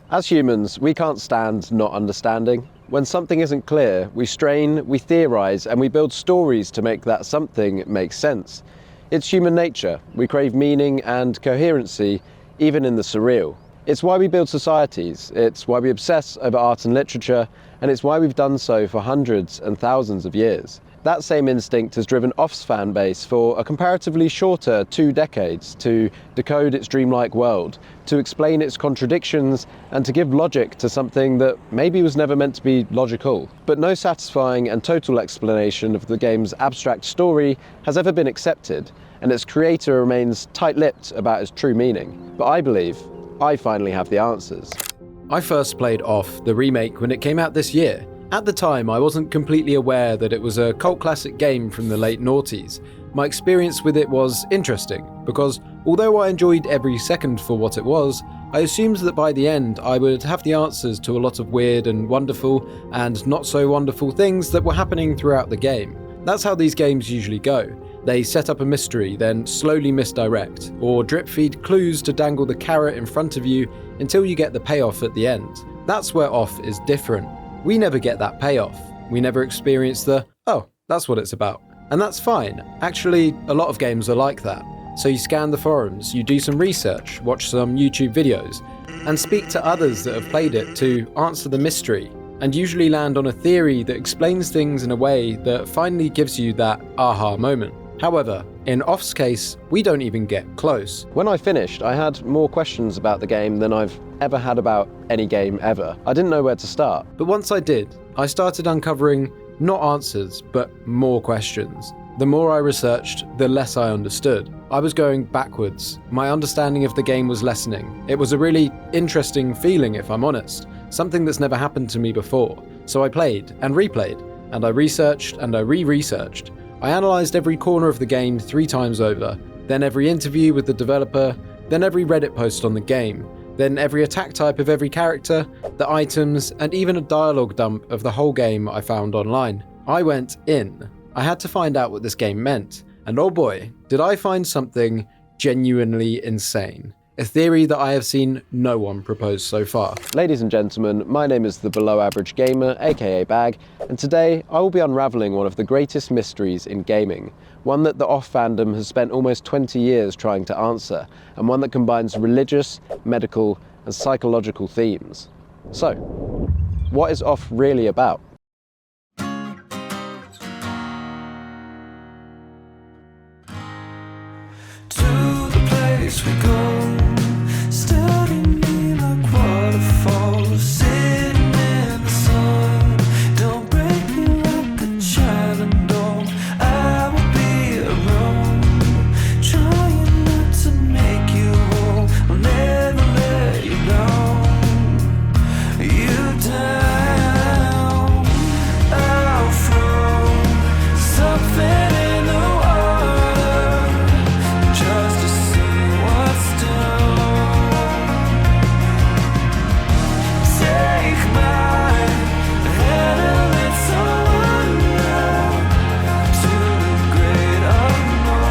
As humans, we can't stand not understanding. When something isn't clear, we strain, we theorise, and we build stories to make that something make sense. It's human nature. We crave meaning and coherency, even in the surreal. It's why we build societies, it's why we obsess over art and literature, and it's why we've done so for hundreds and thousands of years. That same instinct has driven OFF's fan base for a comparatively shorter 2 decades to decode its dreamlike world, to explain its contradictions, and to give logic to something that maybe was never meant to be logical. But no satisfying and total explanation of the game's abstract story has ever been accepted, and its creator remains tight-lipped about its true meaning. But I believe I finally have the answers. I first played OFF, the remake, when it came out this year. At the time, I wasn't completely aware that it was a cult classic game from the late noughties. My experience with it was interesting, because although I enjoyed every second for what it was, I assumed that by the end I would have the answers to a lot of weird and wonderful and not so wonderful things that were happening throughout the game. That's how these games usually go. They set up a mystery, then slowly misdirect, or drip feed clues to dangle the carrot in front of you until you get the payoff at the end. That's where OFF is different. We never get that payoff. We never experience the, oh, that's what it's about. And that's fine. Actually, a lot of games are like that. So you scan the forums, you do some research, watch some YouTube videos, and speak to others that have played it to answer the mystery, and usually land on a theory that explains things in a way that finally gives you that aha moment. However, in OFF's case, we don't even get close. When I finished, I had more questions about the game than I've ever had about any game ever. I didn't know where to start. But once I did, I started uncovering not answers, but more questions. The more I researched, the less I understood. I was going backwards. My understanding of the game was lessening. It was a really interesting feeling, if I'm honest. Something that's never happened to me before. So I played and replayed, and I researched and I re-researched. I analysed every corner of the game 3 times over, then every interview with the developer, then every Reddit post on the game, then every attack type of every character, the items, and even a dialogue dump of the whole game I found online. I went in. I had to find out what this game meant, and oh boy, did I find something genuinely insane. A theory that I have seen no one propose so far. Ladies and gentlemen, my name is the Below Average Gamer, aka Bag, and today I will be unravelling one of the greatest mysteries in gaming, one that the OFF fandom has spent almost 20 years trying to answer, and one that combines religious, medical, and psychological themes. So, what is OFF really about? We go, studying me like waterfalls, sitting in the sun. Don't break me like a child, and don't I will be around, trying not to make you whole. I'll never let you down, you down. I'll throw something in the water just to see what's down. Take my hand and let's all run to the great unknown.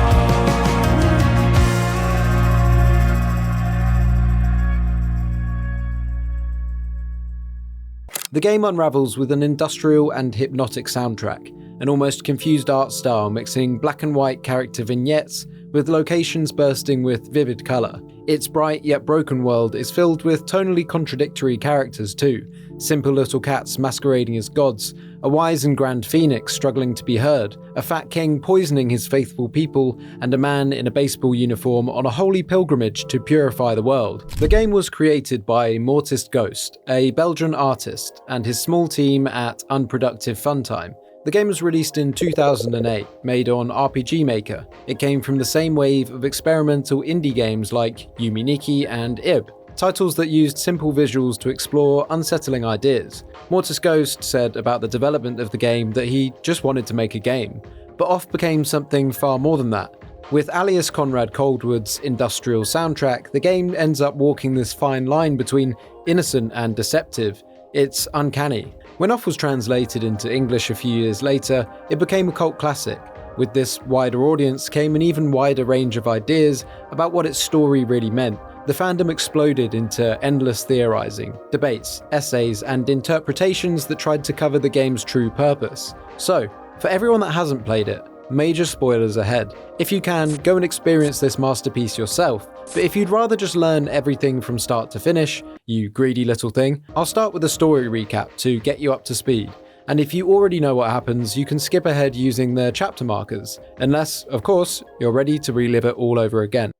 The game unravels with an industrial and hypnotic soundtrack, an almost confused art style mixing black and white character vignettes with locations bursting with vivid colour. Its bright yet broken world is filled with tonally contradictory characters too. Simple little cats masquerading as gods, a wise and grand phoenix struggling to be heard, a fat king poisoning his faithful people, and a man in a baseball uniform on a holy pilgrimage to purify the world. The game was created by Mortis Ghost, a Belgian artist, and his small team at Unproductive Funtime. The game was released in 2008, made on RPG Maker. It came from the same wave of experimental indie games like Yume Nikki and IB, titles that used simple visuals to explore unsettling ideas. Mortis Ghost said about the development of the game that he just wanted to make a game, but OFF became something far more than that. With alias Conrad Coldwood's industrial soundtrack, the game ends up walking this fine line between innocent and deceptive. It's uncanny. When OFF was translated into English a few years later, it became a cult classic. With this wider audience came an even wider range of ideas about what its story really meant, the fandom exploded into endless theorizing, debates, essays, and interpretations that tried to cover the game's true purpose. So, for everyone that hasn't played it, major spoilers ahead. If you can, go and experience this masterpiece yourself, but if you'd rather just learn everything from start to finish, you greedy little thing, I'll start with a story recap to get you up to speed. And if you already know what happens, you can skip ahead using the chapter markers, unless, of course, you're ready to relive it all over again.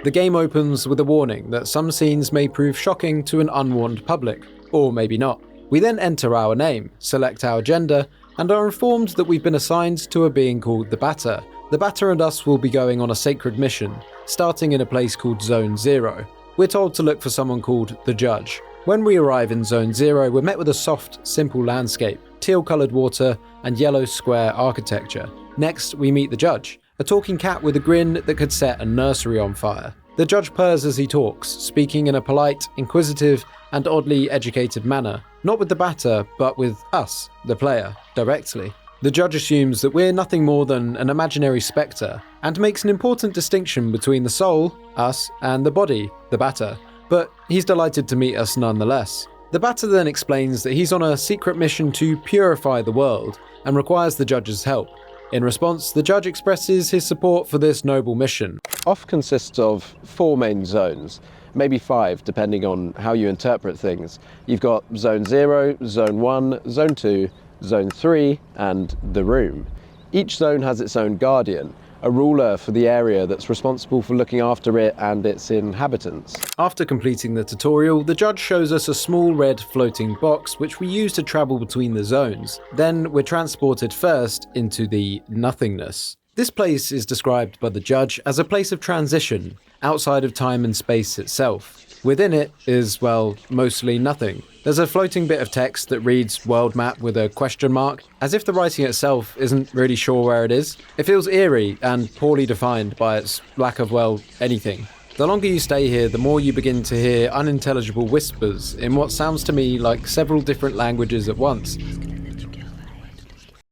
The game opens with a warning that some scenes may prove shocking to an unwarned public, or maybe not. We then enter our name, select our gender, and are informed that we've been assigned to a being called the Batter. The Batter and us will be going on a sacred mission, starting in a place called Zone 0. We're told to look for someone called the Judge. When we arrive in Zone 0, we're met with a soft, simple landscape, teal-coloured water, and yellow square architecture. Next, we meet the Judge, a talking cat with a grin that could set a nursery on fire. The Judge purrs as he talks, speaking in a polite, inquisitive, and oddly educated manner, not with the Batter, but with us, the player, directly. The Judge assumes that we're nothing more than an imaginary spectre, and makes an important distinction between the soul, us, and the body, the Batter, but he's delighted to meet us nonetheless. The Batter then explains that he's on a secret mission to purify the world, and requires the Judge's help. In response, the Judge expresses his support for this noble mission. Off consists of 4 main zones, maybe 5 depending on how you interpret things. You've got Zone 0, Zone 1, Zone 2, Zone 3, and the Room. Each zone has its own guardian, a ruler for the area that's responsible for looking after it and its inhabitants. After completing the tutorial, the Judge shows us a small red floating box which we use to travel between the zones. Then we're transported first into the nothingness. This place is described by the Judge as a place of transition, outside of time and space itself. Within it is, well, mostly nothing. There's a floating bit of text that reads world map with a question mark, as if the writing itself isn't really sure where it is. It feels eerie and poorly defined by its lack of, well, anything. The longer you stay here, the more you begin to hear unintelligible whispers in what sounds to me like several different languages at once.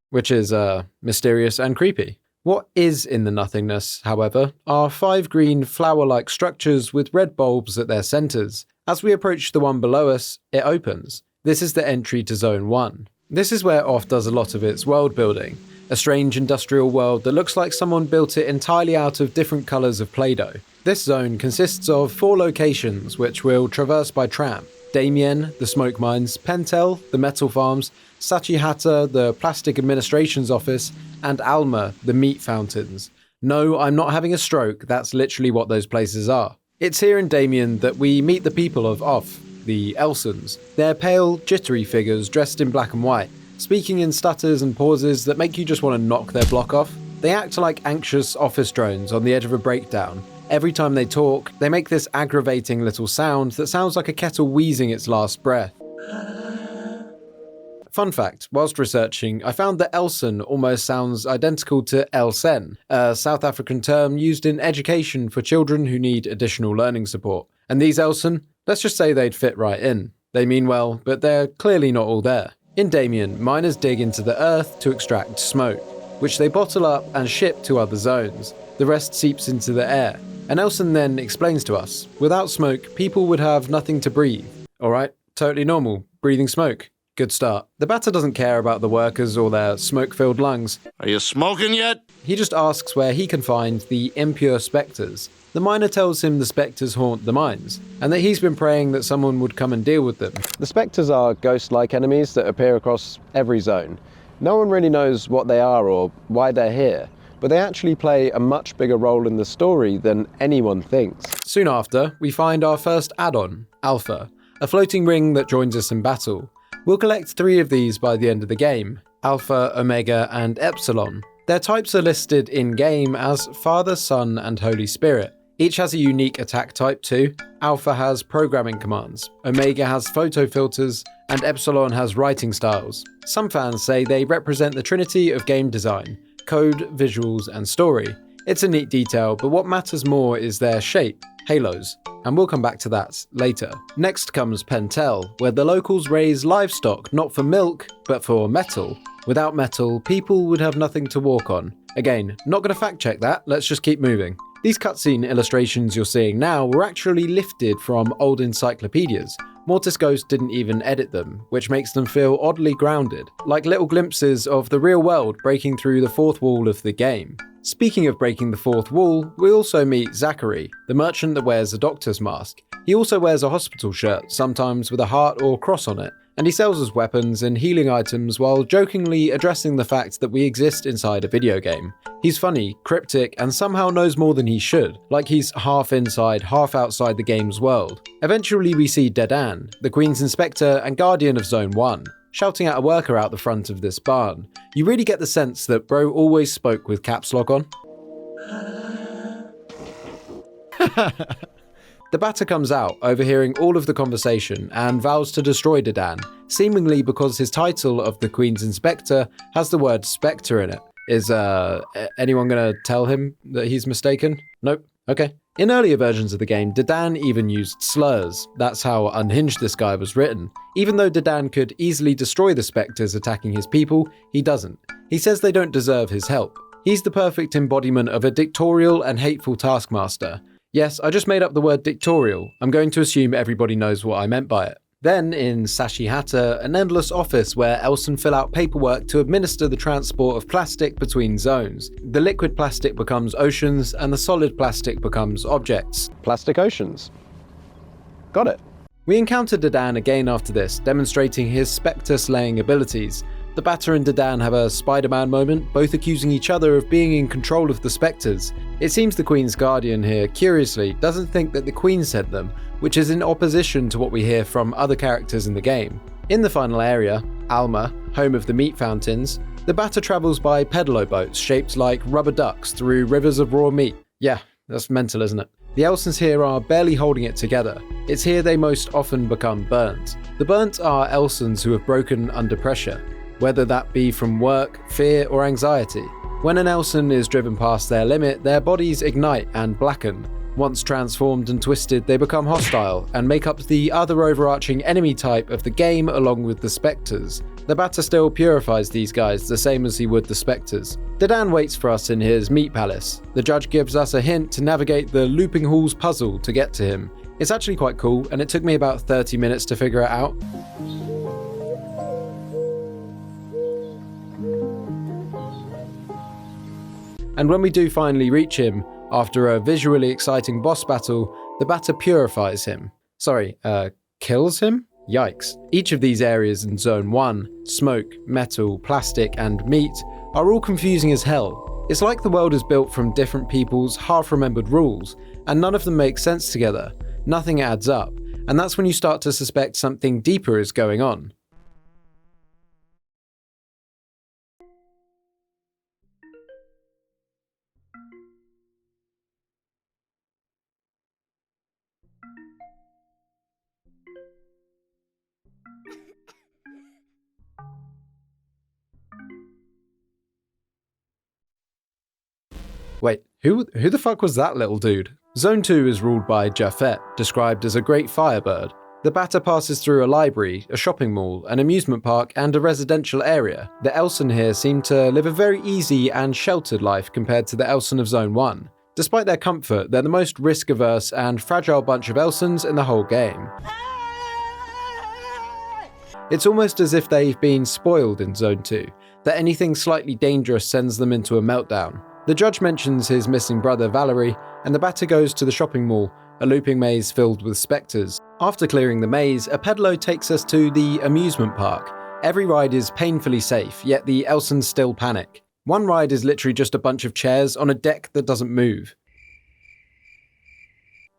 Which is, mysterious and creepy. What is in the nothingness, however, are 5 green flower-like structures with red bulbs at their centres. As we approach the one below us, it opens. This is the entry to Zone 1. This is where OFF does a lot of its world building. A strange industrial world that looks like someone built it entirely out of different colours of Play-Doh. This zone consists of 4 locations which we'll traverse by tram. Damien, the smoke mines, Pentel, the metal farms, Sachihata, the plastic administration's office, and Alma, the meat fountains. No, I'm not having a stroke, that's literally what those places are. It's here in Damien that we meet the people of OFF, the Elsons. They're pale, jittery figures dressed in black and white, speaking in stutters and pauses that make you just want to knock their block off. They act like anxious office drones on the edge of a breakdown. Every time they talk, they make this aggravating little sound that sounds like a kettle wheezing its last breath. Fun fact, whilst researching, I found that Elson almost sounds identical to Elsen, a South African term used in education for children who need additional learning support. And these Elson, let's just say they'd fit right in. They mean well, but they're clearly not all there. In Damien, miners dig into the earth to extract smoke, which they bottle up and ship to other zones. The rest seeps into the air. And Elson then explains to us, without smoke, people would have nothing to breathe. Alright, totally normal, breathing smoke. Good start. The Batter doesn't care about the workers or their smoke-filled lungs. Are you smoking yet? He just asks where he can find the impure spectres. The miner tells him the spectres haunt the mines, and that he's been praying that someone would come and deal with them. The spectres are ghost-like enemies that appear across every zone. No one really knows what they are or why they're here, but they actually play a much bigger role in the story than anyone thinks. Soon after, we find our first add-on, Alpha, a floating ring that joins us in battle. We'll collect 3 of these by the end of the game, Alpha, Omega, and Epsilon. Their types are listed in-game as Father, Son, and Holy Spirit. Each has a unique attack type too. Alpha has programming commands, Omega has photo filters, and Epsilon has writing styles. Some fans say they represent the trinity of game design, code, visuals, and story. It's a neat detail, but what matters more is their shape, halos. and we'll come back to that later. Next comes Pentel, where the locals raise livestock not for milk, but for metal. Without metal, people would have nothing to walk on. Again, not going to fact check that, let's just keep moving. These cutscene illustrations you're seeing now were actually lifted from old encyclopedias. Mortis Ghost didn't even edit them, which makes them feel oddly grounded, like little glimpses of the real world breaking through the fourth wall of the game. Speaking of breaking the fourth wall, we also meet Zachary, the merchant that wears a doctor's mask. He also wears a hospital shirt, sometimes with a heart or cross on it, and he sells us weapons and healing items while jokingly addressing the fact that we exist inside a video game. He's funny, cryptic, and somehow knows more than he should, like he's half inside, half outside the game's world. Eventually we see Dedan, the Queen's Inspector and Guardian of Zone 1, shouting at a worker out the front of this barn. You really get the sense that bro always spoke with caps lock on. The Batter comes out, overhearing all of the conversation, and vows to destroy Dedan, seemingly because his title of the Queen's Inspector has the word Spectre in it. Is anyone gonna tell him that he's mistaken? Nope. Okay. In earlier versions of the game, Dedan even used slurs. That's how unhinged this guy was written. Even though Dedan could easily destroy the Spectres attacking his people, he doesn't. He says they don't deserve his help. He's the perfect embodiment of a dictatorial and hateful taskmaster. Yes, I just made up the word dictatorial. I'm going to assume everybody knows what I meant by it. Then, in Sashi Hatter, an endless office where Elson fill out paperwork to administer the transport of plastic between zones. The liquid plastic becomes oceans, and the solid plastic becomes objects. Plastic oceans. Got it. We encounter Dedan again after this, demonstrating his spectre-slaying abilities. The Batter and Dedan have a Spider-Man moment, both accusing each other of being in control of the Spectres. It seems the Queen's Guardian here, curiously, doesn't think that the Queen sent them, which is in opposition to what we hear from other characters in the game. In the final area, Alma, home of the meat fountains, the Batter travels by pedalo boats shaped like rubber ducks through rivers of raw meat. Yeah, that's mental, isn't it? The Elsons here are barely holding it together. It's here they most often become burnt. The burnt are Elsons who have broken under pressure, whether that be from work, fear, or anxiety. When an Elson is driven past their limit, their bodies ignite and blacken. Once transformed and twisted, they become hostile and make up the other overarching enemy type of the game along with the Spectres. The Batter still purifies these guys the same as he would the Spectres. Dedan waits for us in his meat palace. The judge gives us a hint to navigate the looping halls puzzle to get to him. It's actually quite cool, and it took me about 30 minutes to figure it out. And when we do finally reach him, after a visually exciting boss battle, the Batter purifies him. Kills him? Yikes. Each of these areas in Zone 1, smoke, metal, plastic, and meat, are all confusing as hell. It's like the world is built from different people's half-remembered rules, and none of them make sense together. Nothing adds up, and that's when you start to suspect something deeper is going on. Wait, who the fuck was that little dude? Zone 2 is ruled by Japhet, described as a great firebird. The Batter passes through a library, a shopping mall, an amusement park, and a residential area. The Elson here seem to live a very easy and sheltered life compared to the Elson of Zone 1. Despite their comfort, they're the most risk-averse and fragile bunch of Elsons in the whole game. It's almost as if they've been spoiled in Zone 2, that anything slightly dangerous sends them into a meltdown. The judge mentions his missing brother Valerie, and the Batter goes to the shopping mall, a looping maze filled with spectres. After clearing the maze, a pedalo takes us to the amusement park. Every ride is painfully safe, yet the Elsons still panic. One ride is literally just a bunch of chairs on a deck that doesn't move.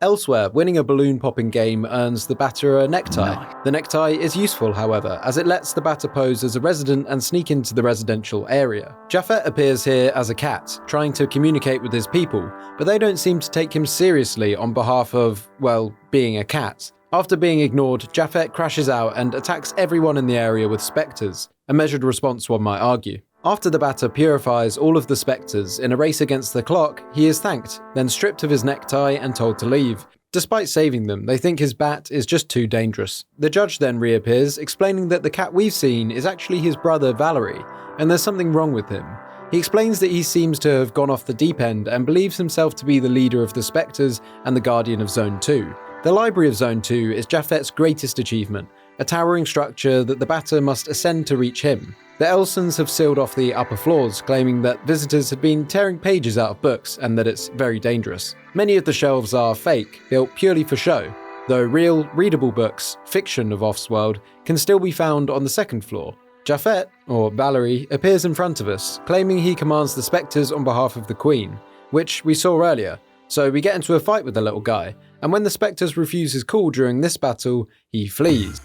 Elsewhere, winning a balloon-popping game earns the Batter a necktie. The necktie is useful, however, as it lets the Batter pose as a resident and sneak into the residential area. Japhet appears here as a cat, trying to communicate with his people, but they don't seem to take him seriously on behalf of, well, being a cat. After being ignored, Japhet crashes out and attacks everyone in the area with spectres. A measured response, one might argue. After the Batter purifies all of the spectres in a race against the clock, he is thanked, then stripped of his necktie and told to leave. Despite saving them, they think his bat is just too dangerous. The judge then reappears, explaining that the cat we've seen is actually his brother Valerie, and there's something wrong with him. He explains that he seems to have gone off the deep end and believes himself to be the leader of the Spectres and the guardian of Zone 2. The library of Zone 2 is Japhet's greatest achievement, a towering structure that the batter must ascend to reach him. The Elsons have sealed off the upper floors, claiming that visitors have been tearing pages out of books and that it's very dangerous. Many of the shelves are fake, built purely for show, though real, readable books, fiction of Offsworld, can still be found on the second floor. Japhet, or Valerie, appears in front of us, claiming he commands the Spectres on behalf of the Queen, which we saw earlier, so we get into a fight with the little guy, and when the Spectres refuse his call during this battle, he flees.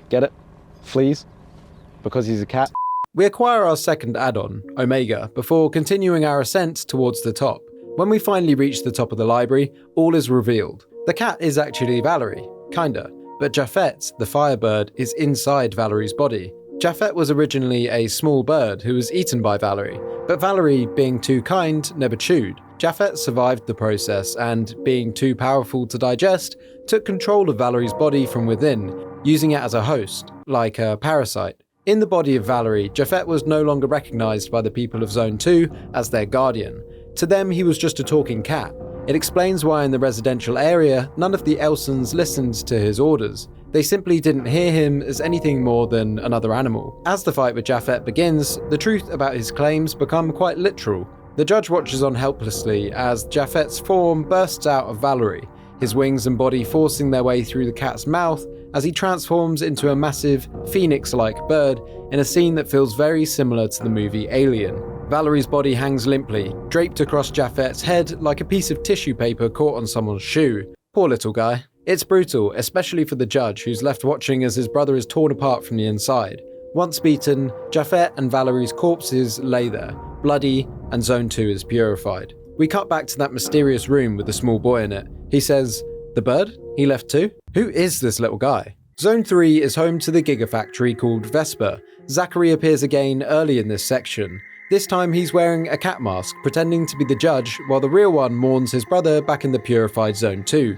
Get it? Flees? Because he's a cat? We acquire our second add-on, Omega, before continuing our ascent towards the top. When we finally reach the top of the library, all is revealed. The cat is actually Valerie, kinda, but Japhet, the firebird, is inside Valerie's body. Japhet was originally a small bird who was eaten by Valerie, but Valerie, being too kind, never chewed. Japhet survived the process and, being too powerful to digest, took control of Valerie's body from within, using it as a host, like a parasite. In the body of Valerie, Japhet was no longer recognized by the people of Zone 2 as their guardian. To them, he was just a talking cat. It explains why in the residential area, none of the Elsons listened to his orders. They simply didn't hear him as anything more than another animal. As the fight with Japhet begins, the truth about his claims become quite literal. The judge watches on helplessly as Japhet's form bursts out of Valerie, his wings and body forcing their way through the cat's mouth as he transforms into a massive, phoenix-like bird in a scene that feels very similar to the movie Alien. Valerie's body hangs limply, draped across Japhet's head like a piece of tissue paper caught on someone's shoe. Poor little guy. It's brutal, especially for the judge who's left watching as his brother is torn apart from the inside. Once beaten, Japhet and Valerie's corpses lay there, bloody, and Zone 2 is purified. We cut back to that mysterious room with a small boy in it. He says, "The bird? He left too? Who is this little guy?" Zone 3 is home to the gigafactory called Vesper. Zachary appears again early in this section. This time he's wearing a cat mask, pretending to be the judge, while the real one mourns his brother back in the purified Zone 2.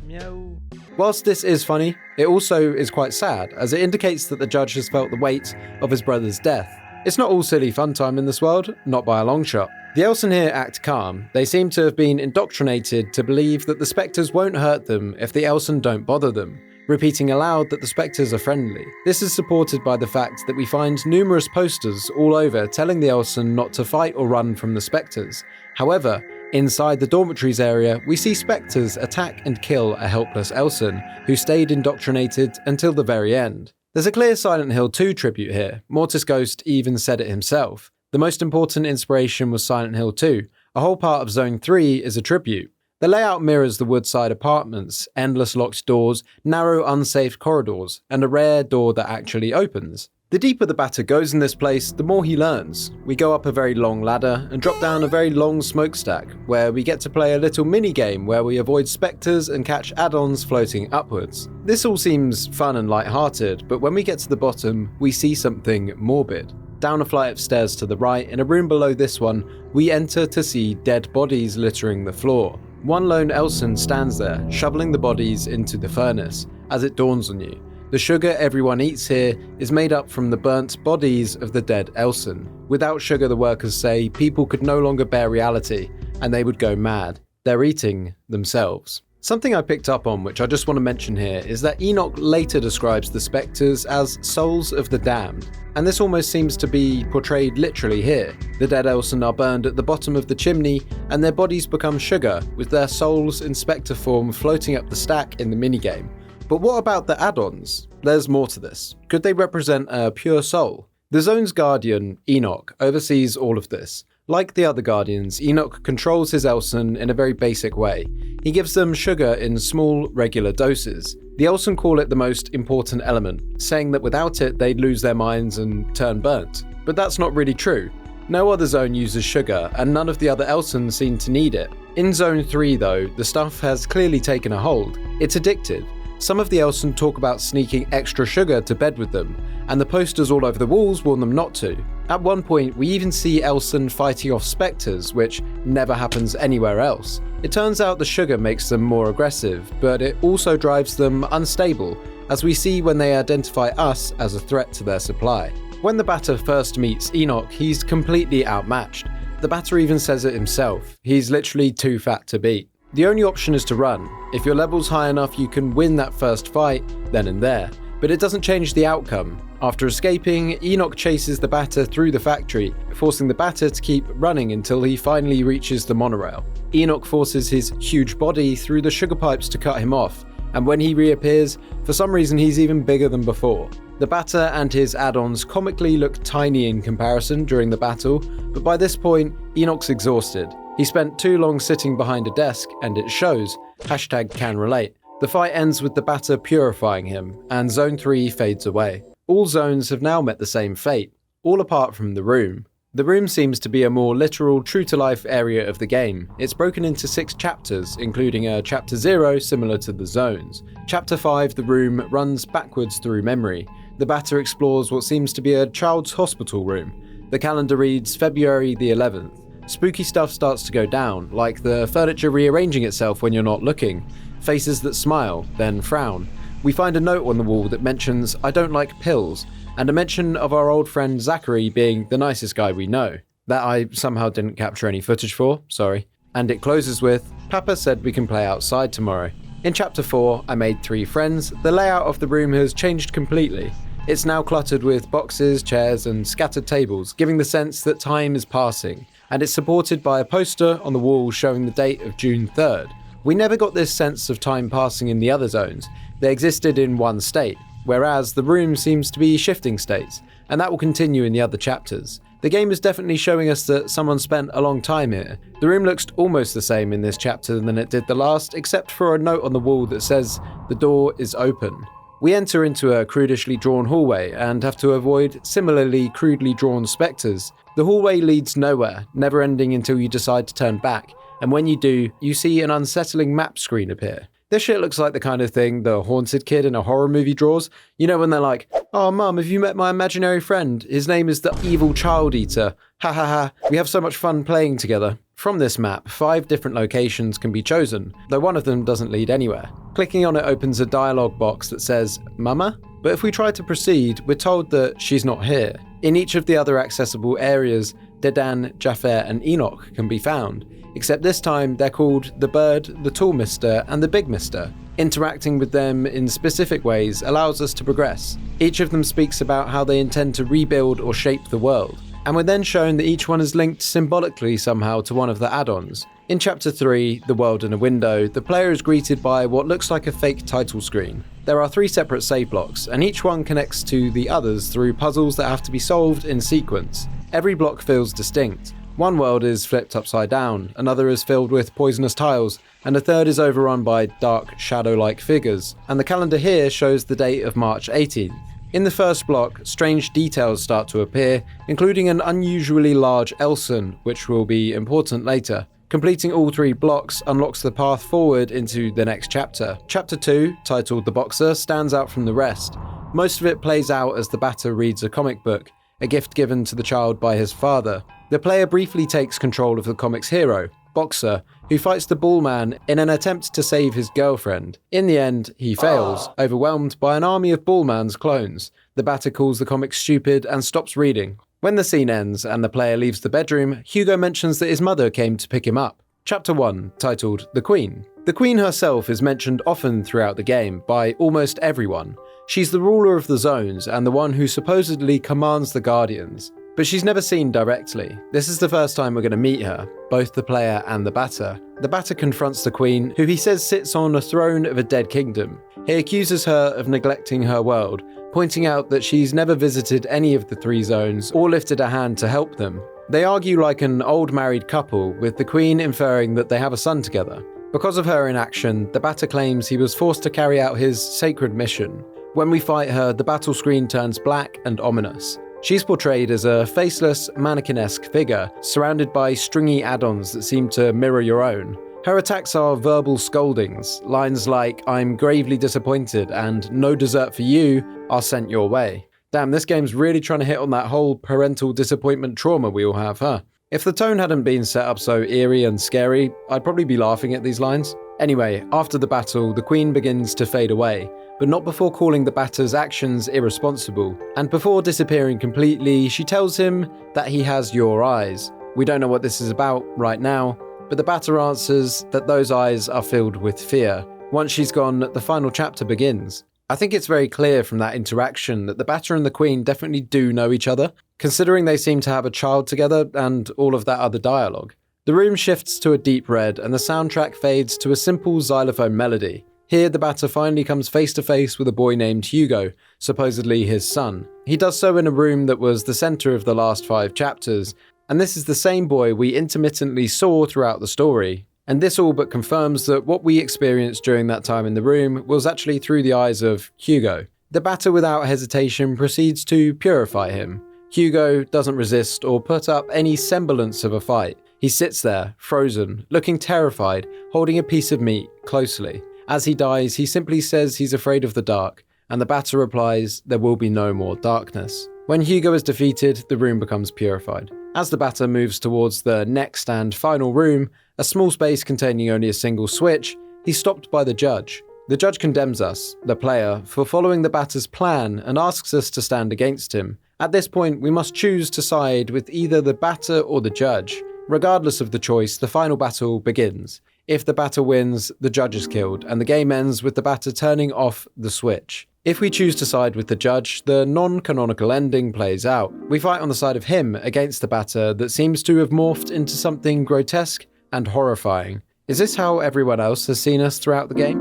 Meow. Whilst this is funny, it also is quite sad, as it indicates that the judge has felt the weight of his brother's death. It's not all silly fun time in this world, not by a long shot. The Elson here act calm. They seem to have been indoctrinated to believe that the Spectres won't hurt them if the Elson don't bother them, repeating aloud that the Spectres are friendly. This is supported by the fact that we find numerous posters all over telling the Elson not to fight or run from the Spectres. However, inside the dormitories area, we see Spectres attack and kill a helpless Elson, who stayed indoctrinated until the very end. There's a clear Silent Hill 2 tribute here. Mortis Ghost even said it himself. The most important inspiration was Silent Hill 2. A whole part of Zone 3 is a tribute. The layout mirrors the Woodside apartments, endless locked doors, narrow unsafe corridors, and a rare door that actually opens. The deeper the batter goes in this place, the more he learns. We go up a very long ladder and drop down a very long smokestack, where we get to play a little mini-game where we avoid spectres and catch add-ons floating upwards. This all seems fun and light-hearted, but when we get to the bottom, we see something morbid. Down a flight of stairs to the right, in a room below this one, we enter to see dead bodies littering the floor. One lone Elson stands there, shoveling the bodies into the furnace, as it dawns on you. The sugar everyone eats here is made up from the burnt bodies of the dead Elson. Without sugar, the workers say, people could no longer bear reality, and they would go mad. They're eating themselves. Something I picked up on, which I just want to mention here, is that Enoch later describes the Spectres as souls of the damned, and this almost seems to be portrayed literally here. The dead Elson are burned at the bottom of the chimney, and their bodies become sugar, with their souls in Spectre form floating up the stack in the minigame. But what about the add-ons? There's more to this. Could they represent a pure soul? The zone's guardian, Enoch, oversees all of this. Like the other guardians, Enoch controls his Elson in a very basic way. He gives them sugar in small, regular doses. The Elson call it the most important element, saying that without it they'd lose their minds and turn burnt. But that's not really true. No other zone uses sugar, and none of the other Elsons seem to need it. In Zone 3 though, the stuff has clearly taken a hold. It's addictive. Some of the Elson talk about sneaking extra sugar to bed with them, and the posters all over the walls warn them not to. At one point, we even see Elson fighting off spectres, which never happens anywhere else. It turns out the sugar makes them more aggressive, but it also drives them unstable, as we see when they identify us as a threat to their supply. When the Batter first meets Enoch, he's completely outmatched. The Batter even says it himself, he's literally too fat to beat. The only option is to run. If your level's high enough, you can win that first fight, then and there. But it doesn't change the outcome. After escaping, Enoch chases the Batter through the factory, forcing the Batter to keep running until he finally reaches the monorail. Enoch forces his huge body through the sugar pipes to cut him off, and when he reappears, for some reason he's even bigger than before. The Batter and his add-ons comically look tiny in comparison during the battle, but by this point, Enoch's exhausted. He spent too long sitting behind a desk, and it shows. #CanRelate. The fight ends with the Batter purifying him, and Zone 3 fades away. All zones have now met the same fate, all apart from the room. The room seems to be a more literal, true-to-life area of the game. It's broken into 6 chapters, including a Chapter 0 similar to the zones. Chapter 5, the room, runs backwards through memory. The Batter explores what seems to be a child's hospital room. The calendar reads February the 11th. Spooky stuff starts to go down, like the furniture rearranging itself when you're not looking, faces that smile, then frown. We find a note on the wall that mentions "I don't like pills," and a mention of our old friend Zachary being the nicest guy we know. That I somehow didn't capture any footage for, sorry. And it closes with, "Papa said we can play outside tomorrow." In Chapter 4, I made 3 friends. The layout of the room has changed completely. It's now cluttered with boxes, chairs, and scattered tables, giving the sense that time is passing. And it's supported by a poster on the wall showing the date of June 3rd. We never got this sense of time passing in the other zones. They existed in one state, whereas the room seems to be shifting states, and that will continue in the other chapters. The game is definitely showing us that someone spent a long time here. The room looks almost the same in this chapter than it did the last, except for a note on the wall that says, "The door is open." We enter into a crudishly drawn hallway and have to avoid similarly crudely drawn spectres. The hallway leads nowhere, never ending until you decide to turn back, and when you do, you see an unsettling map screen appear. This shit looks like the kind of thing the haunted kid in a horror movie draws. You know when they're like, "Oh mum, have you met my imaginary friend? His name is the evil child eater. Ha ha ha, we have so much fun playing together." From this map, 5 different locations can be chosen, though one of them doesn't lead anywhere. Clicking on it opens a dialogue box that says, "Mama?" But if we try to proceed, we're told that she's not here. In each of the other accessible areas, Dedan, Jafar, and Enoch can be found, except this time they're called the Bird, the Tall Mister, and the Big Mister. Interacting with them in specific ways allows us to progress. Each of them speaks about how they intend to rebuild or shape the world, and we're then shown that each one is linked symbolically somehow to one of the add-ons. In Chapter 3, The World in a Window, the player is greeted by what looks like a fake title screen. There are 3 separate save blocks, and each one connects to the others through puzzles that have to be solved in sequence. Every block feels distinct. One world is flipped upside down, another is filled with poisonous tiles, and a third is overrun by dark, shadow-like figures. And the calendar here shows the date of March 18th. In the first block, strange details start to appear, including an unusually large Elson, which will be important later. Completing all 3 blocks unlocks the path forward into the next chapter. Chapter 2, titled The Boxer, stands out from the rest. Most of it plays out as the Batter reads a comic book, a gift given to the child by his father. The player briefly takes control of the comic's hero, Boxer, who fights the Bullman in an attempt to save his girlfriend. In the end, he fails, overwhelmed by an army of Bullman's clones. The Batter calls the comic stupid and stops reading. When the scene ends and the player leaves the bedroom, Hugo mentions that his mother came to pick him up. Chapter 1, titled The Queen. The Queen herself is mentioned often throughout the game by almost everyone. She's the ruler of the zones and the one who supposedly commands the Guardians. But she's never seen directly. This is the first time we're going to meet her, both the player and the Batter. The Batter confronts the Queen, who he says sits on a throne of a dead kingdom. He accuses her of neglecting her world, pointing out that she's never visited any of the 3 zones or lifted a hand to help them. They argue like an old married couple, with the Queen inferring that they have a son together. Because of her inaction, the Batter claims he was forced to carry out his sacred mission. When we fight her, the battle screen turns black and ominous. She's portrayed as a faceless, mannequin-esque figure, surrounded by stringy add-ons that seem to mirror your own. Her attacks are verbal scoldings. Lines like, "I'm gravely disappointed" and "no dessert for you" are sent your way. Damn, this game's really trying to hit on that whole parental disappointment trauma we all have, huh? If the tone hadn't been set up so eerie and scary, I'd probably be laughing at these lines. Anyway, after the battle, the Queen begins to fade away, but not before calling the batter's actions irresponsible. And before disappearing completely, she tells him that he has your eyes. We don't know what this is about right now, but the batter answers that those eyes are filled with fear. Once she's gone, the final chapter begins. I think it's very clear from that interaction that the batter and the Queen definitely do know each other, considering they seem to have a child together and all of that other dialogue. The room shifts to a deep red and the soundtrack fades to a simple xylophone melody. Here, the batter finally comes face to face with a boy named Hugo, supposedly his son. He does so in a room that was the center of the last 5 chapters, and this is the same boy we intermittently saw throughout the story. And this all but confirms that what we experienced during that time in the room was actually through the eyes of Hugo. The batter without hesitation proceeds to purify him. Hugo doesn't resist or put up any semblance of a fight. He sits there, frozen, looking terrified, holding a piece of meat closely. As he dies, he simply says he's afraid of the dark, and the batter replies, "There will be no more darkness." When Hugo is defeated, the room becomes purified. As the batter moves towards the next and final room, a small space containing only a single switch, he's stopped by the judge. The judge condemns us, the player, for following the batter's plan and asks us to stand against him. At this point, we must choose to side with either the batter or the judge. Regardless of the choice, the final battle begins. If the batter wins, the judge is killed, and the game ends with the batter turning off the switch. If we choose to side with the judge, the non-canonical ending plays out. We fight on the side of him against the batter that seems to have morphed into something grotesque and horrifying. Is this how everyone else has seen us throughout the game?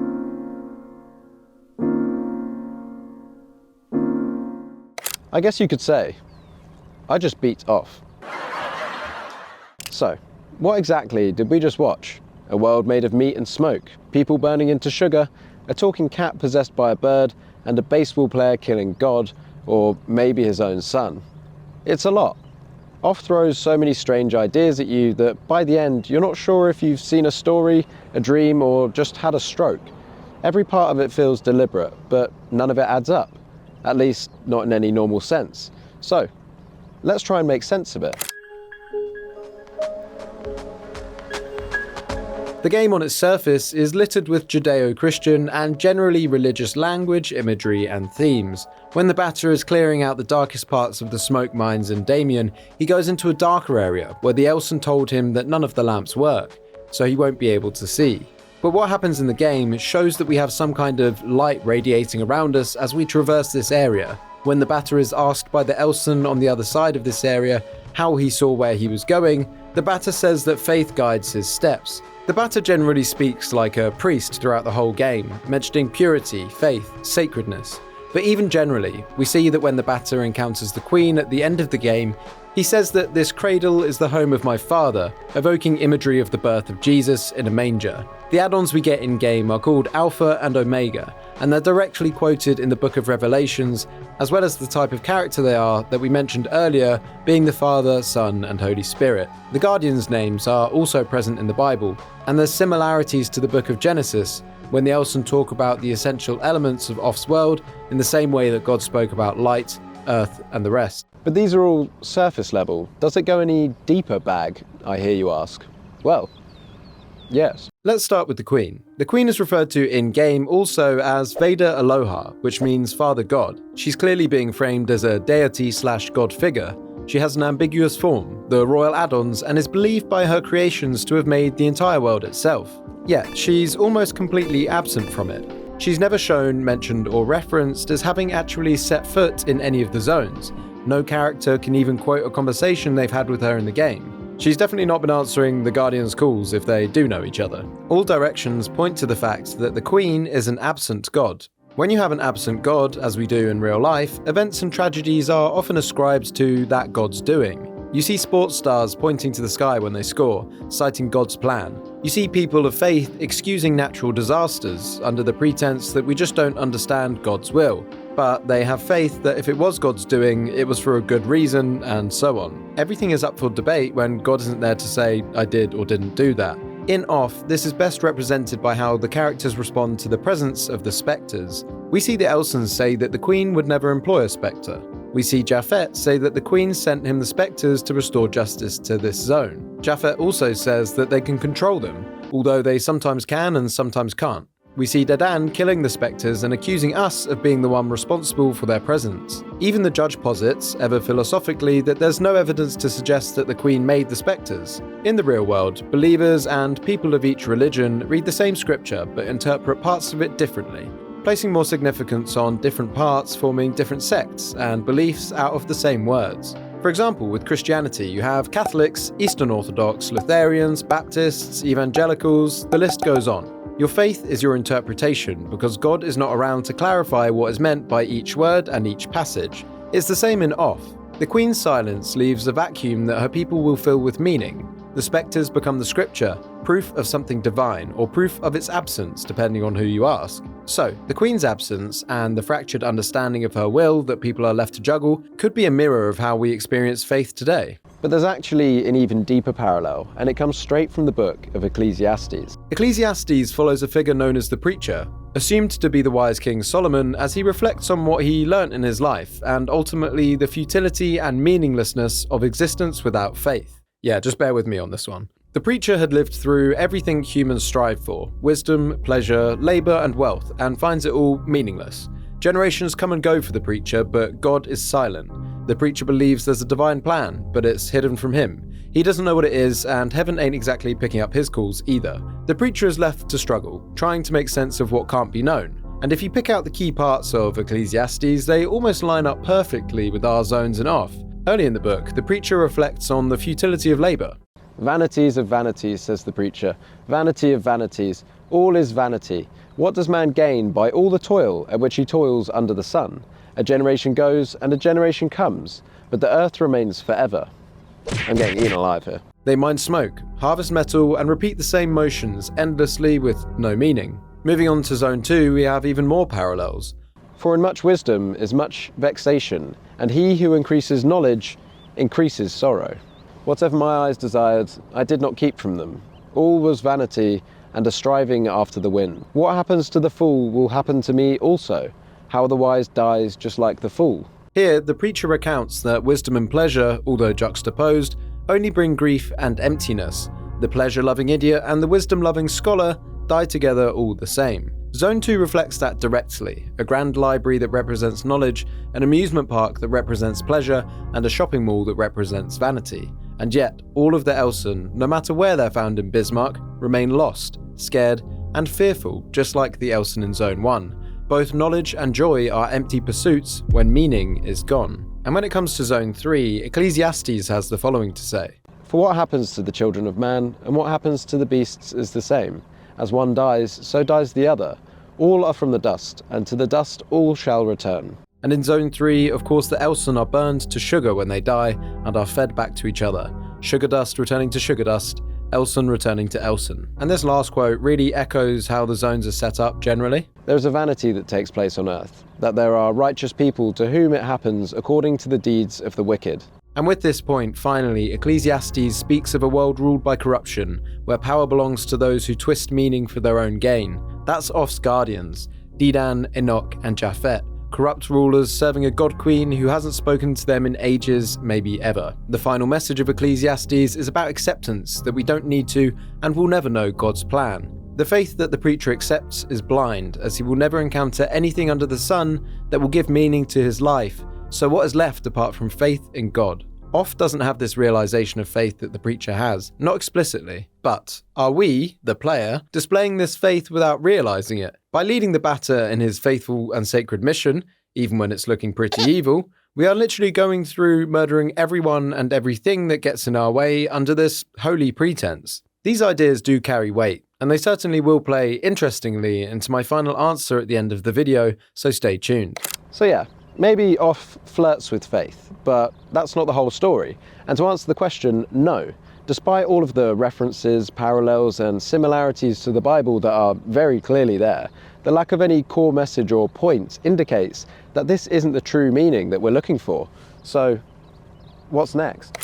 I guess you could say, I just beat off. So, what exactly did we just watch? A world made of meat and smoke, people burning into sugar, a talking cat possessed by a bird, and a baseball player killing God, or maybe his own son. It's a lot. Off throws so many strange ideas at you that by the end, you're not sure if you've seen a story, a dream, or just had a stroke. Every part of it feels deliberate, but none of it adds up. At least, not in any normal sense. So, let's try and make sense of it. The game on its surface is littered with Judeo-Christian and generally religious language, imagery, and themes. When the batter is clearing out the darkest parts of the smoke mines in Damien, he goes into a darker area where the Elson told him that none of the lamps work, so he won't be able to see. But what happens in the game shows that we have some kind of light radiating around us as we traverse this area. When the batter is asked by the Elson on the other side of this area how he saw where he was going, the batter says that faith guides his steps. The batter generally speaks like a priest throughout the whole game, mentioning purity, faith, sacredness. But even generally, we see that when the batter encounters the Queen at the end of the game, he says that this cradle is the home of my father, evoking imagery of the birth of Jesus in a manger. The add-ons we get in-game are called Alpha and Omega, and they're directly quoted in the Book of Revelations, as well as the type of character they are that we mentioned earlier, being the Father, Son, and Holy Spirit. The Guardians' names are also present in the Bible, and there's similarities to the Book of Genesis, when the Elson talk about the essential elements of Off's world in the same way that God spoke about light, earth, and the rest. But these are all surface level. Does it go any deeper, Bag, I hear you ask? Well, yes. Let's start with the Queen. The Queen is referred to in-game also as Veda Aloha, which means Father God. She's clearly being framed as a deity/god figure. She has an ambiguous form, the royal add-ons, and is believed by her creations to have made the entire world itself. Yet, she's almost completely absent from it. She's never shown, mentioned, or referenced as having actually set foot in any of the zones. No character can even quote a conversation they've had with her in the game. She's definitely not been answering the Guardians' calls if they do know each other. All directions point to the fact that the Queen is an absent god. When you have an absent god, as we do in real life, events and tragedies are often ascribed to that god's doing. You see sports stars pointing to the sky when they score, citing God's plan. You see people of faith excusing natural disasters under the pretense that we just don't understand God's will. But they have faith that if it was God's doing, it was for a good reason, and so on. Everything is up for debate when God isn't there to say, I did or didn't do that. In Off, this is best represented by how the characters respond to the presence of the spectres. We see the Elsons say that the Queen would never employ a spectre. We see Japhet say that the Queen sent him the spectres to restore justice to this zone. Japhet also says that they can control them, although they sometimes can and sometimes can't. We see Dedan killing the spectres and accusing us of being the one responsible for their presence. Even the judge posits, ever philosophically, that there's no evidence to suggest that the Queen made the spectres. In the real world, believers and people of each religion read the same scripture but interpret parts of it differently, placing more significance on different parts, forming different sects and beliefs out of the same words. For example, with Christianity, you have Catholics, Eastern Orthodox, Lutherans, Baptists, Evangelicals, the list goes on. Your faith is your interpretation, because God is not around to clarify what is meant by each word and each passage. It's the same in Off. The Queen's silence leaves a vacuum that her people will fill with meaning. The spectres become the scripture, proof of something divine, or proof of its absence, depending on who you ask. So, the Queen's absence, and the fractured understanding of her will that people are left to juggle, could be a mirror of how we experience faith today. But there's actually an even deeper parallel, and it comes straight from the book of Ecclesiastes. Ecclesiastes follows a figure known as the Preacher, assumed to be the wise King Solomon as he reflects on what he learnt in his life, and ultimately the futility and meaninglessness of existence without faith. Yeah, just bear with me on this one. The Preacher had lived through everything humans strive for: wisdom, pleasure, labour and wealth, and finds it all meaningless. Generations come and go for the Preacher, but God is silent. The Preacher believes there's a divine plan, but it's hidden from him. He doesn't know what it is, and heaven ain't exactly picking up his calls either. The Preacher is left to struggle, trying to make sense of what can't be known. And if you pick out the key parts of Ecclesiastes, they almost line up perfectly with our zones and Off. Early in the book, the Preacher reflects on the futility of labour. Vanities of vanities, says the Preacher. Vanity of vanities. All is vanity. What does man gain by all the toil at which he toils under the sun? A generation goes and a generation comes, but the earth remains forever. I'm getting eaten alive here. They mine smoke, harvest metal, and repeat the same motions endlessly with no meaning. Moving on to Zone 2, we have even more parallels. For in much wisdom is much vexation, and he who increases knowledge increases sorrow. Whatever my eyes desired, I did not keep from them. All was vanity and a striving after the wind. What happens to the fool will happen to me also. How the wise dies just like the fool. Here, the Preacher recounts that wisdom and pleasure, although juxtaposed, only bring grief and emptiness. The pleasure-loving idiot and the wisdom-loving scholar die together all the same. Zone 2 reflects that directly: a grand library that represents knowledge, an amusement park that represents pleasure, and a shopping mall that represents vanity. And yet, all of the Elson, no matter where they're found in Bismarck, remain lost, scared, and fearful, just like the Elson in Zone 1. Both knowledge and joy are empty pursuits when meaning is gone. And when it comes to Zone 3, Ecclesiastes has the following to say. For what happens to the children of man, and what happens to the beasts is the same. As one dies, so dies the other. All are from the dust, and to the dust all shall return. And in Zone 3, of course, the Elson are burned to sugar when they die, and are fed back to each other. Sugar dust returning to sugar dust, Elson returning to Elson. And this last quote really echoes how the zones are set up generally. There is a vanity that takes place on earth, that there are righteous people to whom it happens according to the deeds of the wicked. And with this point, finally, Ecclesiastes speaks of a world ruled by corruption, where power belongs to those who twist meaning for their own gain. That's Off's guardians, Dedan, Enoch, and Japhet. Corrupt rulers serving a god queen who hasn't spoken to them in ages, maybe ever. The final message of Ecclesiastes is about acceptance, that we don't need to and will never know God's plan. The faith that the Preacher accepts is blind, as he will never encounter anything under the sun that will give meaning to his life. So what is left apart from faith in God? Off doesn't have this realization of faith that the Preacher has, not explicitly. But are we, the player, displaying this faith without realizing it? By leading the batter in his faithful and sacred mission, even when it's looking pretty evil, we are literally going through murdering everyone and everything that gets in our way under this holy pretense. These ideas do carry weight, and they certainly will play interestingly into my final answer at the end of the video, so stay tuned. So yeah, maybe Off flirts with faith, but that's not the whole story. And to answer the question, no. Despite all of the references, parallels, and similarities to the Bible that are very clearly there, the lack of any core message or point indicates that this isn't the true meaning that we're looking for. So, what's next?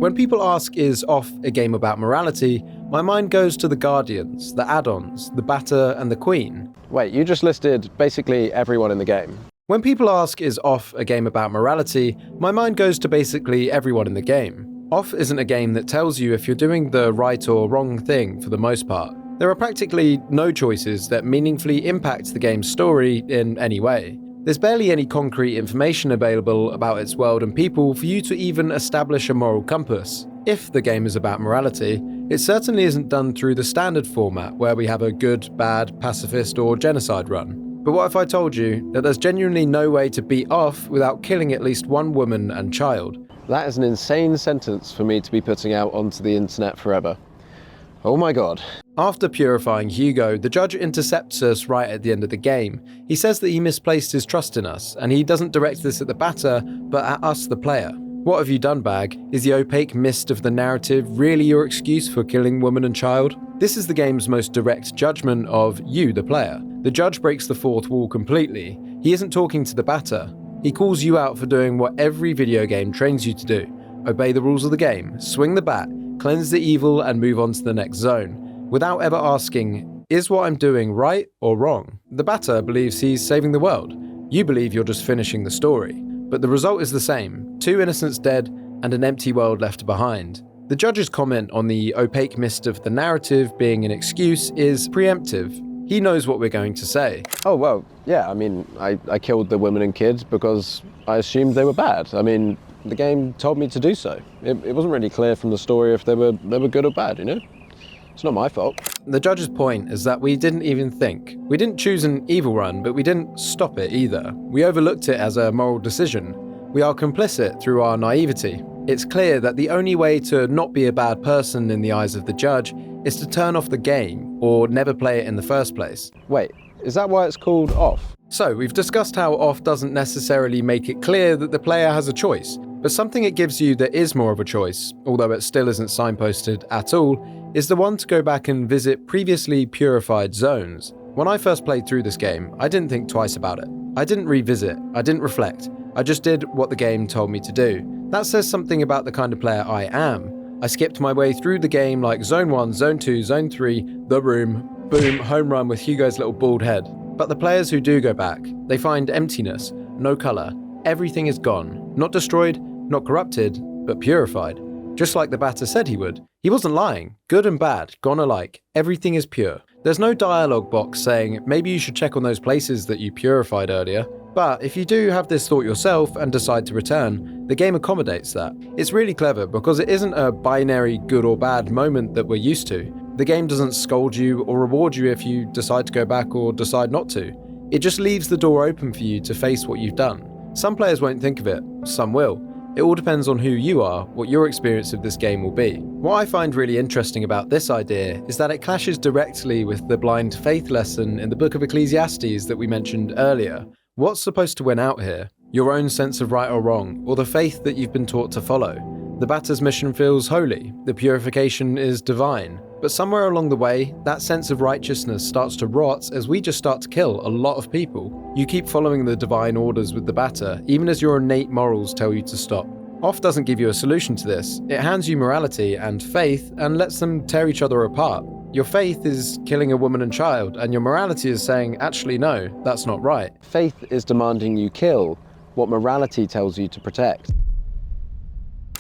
When people ask, is Off a game about morality, my mind goes to the Guardians, the add-ons, the Batter and the Queen. Wait, you just listed basically everyone in the game. When people ask, is Off a game about morality, my mind goes to basically everyone in the game. Off isn't a game that tells you if you're doing the right or wrong thing for the most part. There are practically no choices that meaningfully impact the game's story in any way. There's barely any concrete information available about its world and people for you to even establish a moral compass. If the game is about morality, it certainly isn't done through the standard format where we have a good, bad, pacifist or genocide run. But what if I told you that there's genuinely no way to beat Off without killing at least one woman and child? That is an insane sentence for me to be putting out onto the internet forever. Oh my god. After purifying Hugo, the judge intercepts us right at the end of the game. He says that he misplaced his trust in us, and he doesn't direct this at the Batter, but at us, the player. What have you done, Bag? Is the opaque mist of the narrative really your excuse for killing woman and child? This is the game's most direct judgment of you, the player. The judge breaks the fourth wall completely. He isn't talking to the Batter. He calls you out for doing what every video game trains you to do. Obey the rules of the game, swing the bat, cleanse the evil, and move on to the next zone. Without ever asking, is what I'm doing right or wrong? The Batter believes he's saving the world. You believe you're just finishing the story. But the result is the same: 2 innocents dead and an empty world left behind. The judge's comment on the opaque mist of the narrative being an excuse is preemptive. He knows what we're going to say. Oh, well, yeah, I mean, I killed the women and kids because I assumed they were bad. I mean, the game told me to do so. It wasn't really clear from the story if they were good or bad, you know? It's not my fault. The judge's point is that we didn't even think. We didn't choose an evil run, but we didn't stop it either. We overlooked it as a moral decision. We are complicit through our naivety. It's clear that the only way to not be a bad person in the eyes of the judge is to turn off the game, or never play it in the first place. Wait, is that why it's called Off? So, we've discussed how Off doesn't necessarily make it clear that the player has a choice, but something it gives you that is more of a choice, although it still isn't signposted at all, is the one to go back and visit previously purified zones. When I first played through this game, I didn't think twice about it. I didn't revisit, I didn't reflect, I just did what the game told me to do. That says something about the kind of player I am. I skipped my way through the game like Zone 1, Zone 2, Zone 3, The Room, boom, home run with Hugo's little bald head. But the players who do go back, they find emptiness, no colour, everything is gone. Not destroyed, not corrupted, but purified. Just like the Batter said he would. He wasn't lying. Good and bad, gone alike. Everything is pure. There's no dialogue box saying, maybe you should check on those places that you purified earlier. But if you do have this thought yourself and decide to return, the game accommodates that. It's really clever because it isn't a binary good or bad moment that we're used to. The game doesn't scold you or reward you if you decide to go back or decide not to. It just leaves the door open for you to face what you've done. Some players won't think of it, some will. It all depends on who you are, what your experience of this game will be. What I find really interesting about this idea is that it clashes directly with the blind faith lesson in the Book of Ecclesiastes that we mentioned earlier. What's supposed to win out here? Your own sense of right or wrong, or the faith that you've been taught to follow? The Batter's mission feels holy, the purification is divine. But somewhere along the way, that sense of righteousness starts to rot as we just start to kill a lot of people. You keep following the divine orders with the Batter, even as your innate morals tell you to stop. Off doesn't give you a solution to this. It hands you morality and faith and lets them tear each other apart. Your faith is killing a woman and child, and your morality is saying, actually no, that's not right. Faith is demanding you kill what morality tells you to protect.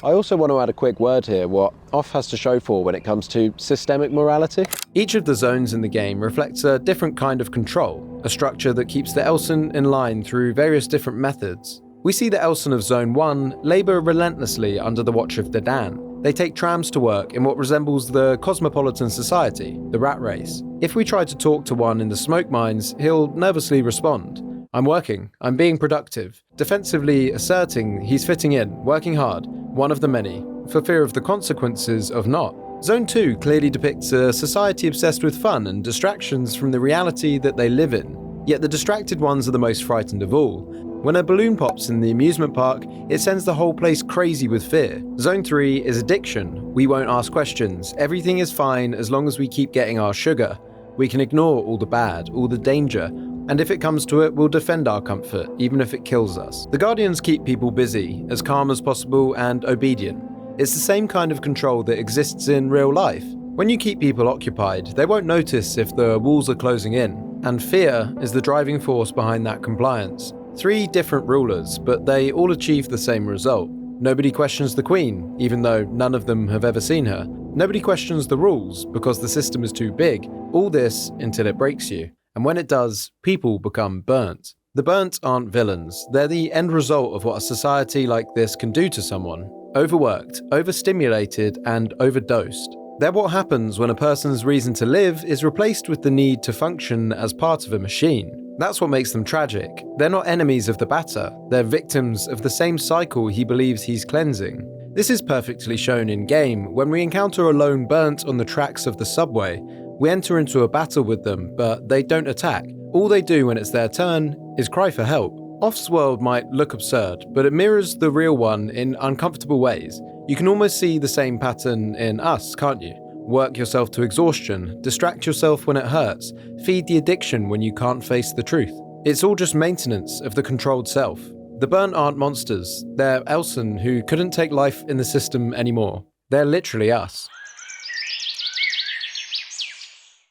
I also want to add a quick word here what Off has to show for when it comes to systemic morality. Each of the zones in the game reflects a different kind of control, a structure that keeps the Elson in line through various different methods. We see the Elson of Zone 1 labour relentlessly under the watch of Dedan. They take trams to work in what resembles the cosmopolitan society, the rat race. If we try to talk to one in the smoke mines, he'll nervously respond. I'm working, I'm being productive, defensively asserting he's fitting in, working hard, one of the many, for fear of the consequences of not. Zone 2 clearly depicts a society obsessed with fun and distractions from the reality that they live in. Yet the distracted ones are the most frightened of all. When a balloon pops in the amusement park, it sends the whole place crazy with fear. Zone 3 is addiction. We won't ask questions. Everything is fine as long as we keep getting our sugar. We can ignore all the bad, all the danger, and if it comes to it, we'll defend our comfort, even if it kills us. The Guardians keep people busy, as calm as possible and obedient. It's the same kind of control that exists in real life. When you keep people occupied, they won't notice if the walls are closing in, and fear is the driving force behind that compliance. 3 different rulers, but they all achieve the same result. Nobody questions the Queen, even though none of them have ever seen her. Nobody questions the rules, because the system is too big. All this until it breaks you. And when it does, people become burnt. The burnt aren't villains. They're the end result of what a society like this can do to someone. Overworked, overstimulated, and overdosed. They're what happens when a person's reason to live is replaced with the need to function as part of a machine. That's what makes them tragic. They're not enemies of the batter, they're victims of the same cycle he believes he's cleansing. This is perfectly shown in-game. When we encounter a lone burnt on the tracks of the subway, we enter into a battle with them, but they don't attack. All they do when it's their turn is cry for help. Off's world might look absurd, but it mirrors the real one in uncomfortable ways. You can almost see the same pattern in us, can't you? Work yourself to exhaustion, distract yourself when it hurts, feed the addiction when you can't face the truth. It's all just maintenance of the controlled self. The burnt aren't monsters, they're Elson who couldn't take life in the system anymore. They're literally us.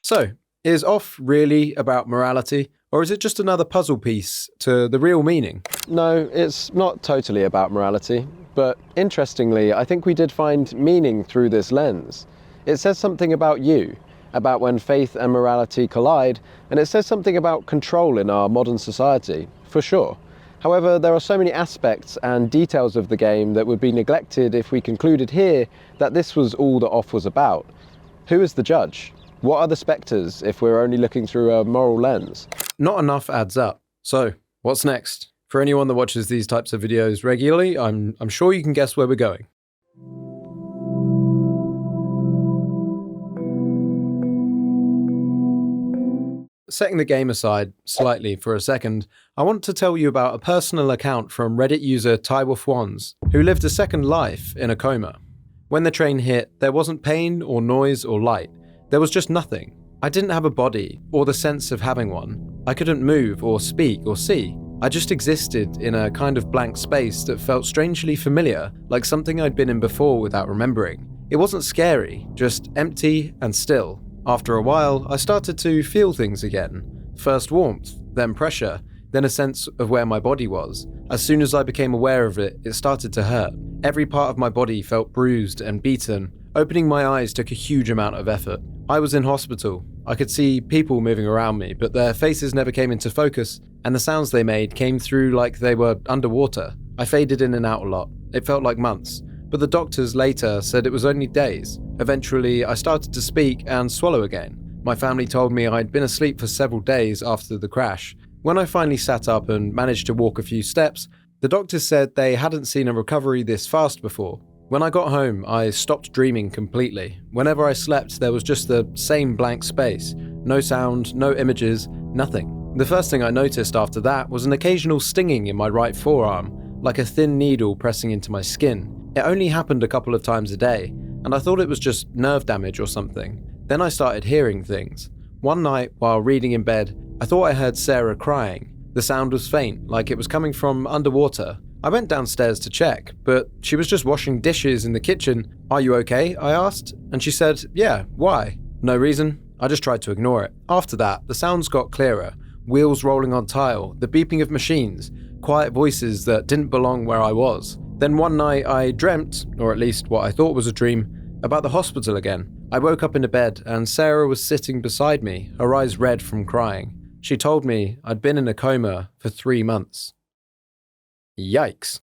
So, is Off really about morality, or is it just another puzzle piece to the real meaning? No, it's not totally about morality, but interestingly, I think we did find meaning through this lens. It says something about you, about when faith and morality collide, and it says something about control in our modern society, for sure. However, there are so many aspects and details of the game that would be neglected if we concluded here that this was all that Off was about. Who is the judge? What are the spectres if we're only looking through a moral lens? Not enough adds up. So, what's next? For anyone that watches these types of videos regularly, I'm sure you can guess where we're going. Setting the game aside slightly for a second, I want to tell you about a personal account from Reddit user TaiWolfWans, who lived a second life in a coma. When the train hit, there wasn't pain or noise or light. There was just nothing. I didn't have a body or the sense of having one. I couldn't move or speak or see. I just existed in a kind of blank space that felt strangely familiar, like something I'd been in before without remembering. It wasn't scary, just empty and still. After a while, I started to feel things again. First warmth, then pressure, then a sense of where my body was. As soon as I became aware of it, it started to hurt. Every part of my body felt bruised and beaten. Opening my eyes took a huge amount of effort. I was in hospital. I could see people moving around me, but their faces never came into focus, and the sounds they made came through like they were underwater. I faded in and out a lot. It felt like months. But the doctors later said it was only days. Eventually, I started to speak and swallow again. My family told me I'd been asleep for several days after the crash. When I finally sat up and managed to walk a few steps, the doctors said they hadn't seen a recovery this fast before. When I got home, I stopped dreaming completely. Whenever I slept, there was just the same blank space. No sound, no images, nothing. The first thing I noticed after that was an occasional stinging in my right forearm, like a thin needle pressing into my skin. It only happened a couple of times a day, and I thought it was just nerve damage or something. Then I started hearing things. One night, while reading in bed, I thought I heard Sarah crying. The sound was faint, like it was coming from underwater. I went downstairs to check, but she was just washing dishes in the kitchen. "Are you okay?" I asked, and she said, "Yeah, why?" No reason. I just tried to ignore it. After that, the sounds got clearer. Wheels rolling on tile, the beeping of machines, quiet voices that didn't belong where I was. Then one night I dreamt, or at least what I thought was a dream, about the hospital again. I woke up in a bed and Sarah was sitting beside me, her eyes red from crying. She told me I'd been in a coma for 3 months. Yikes.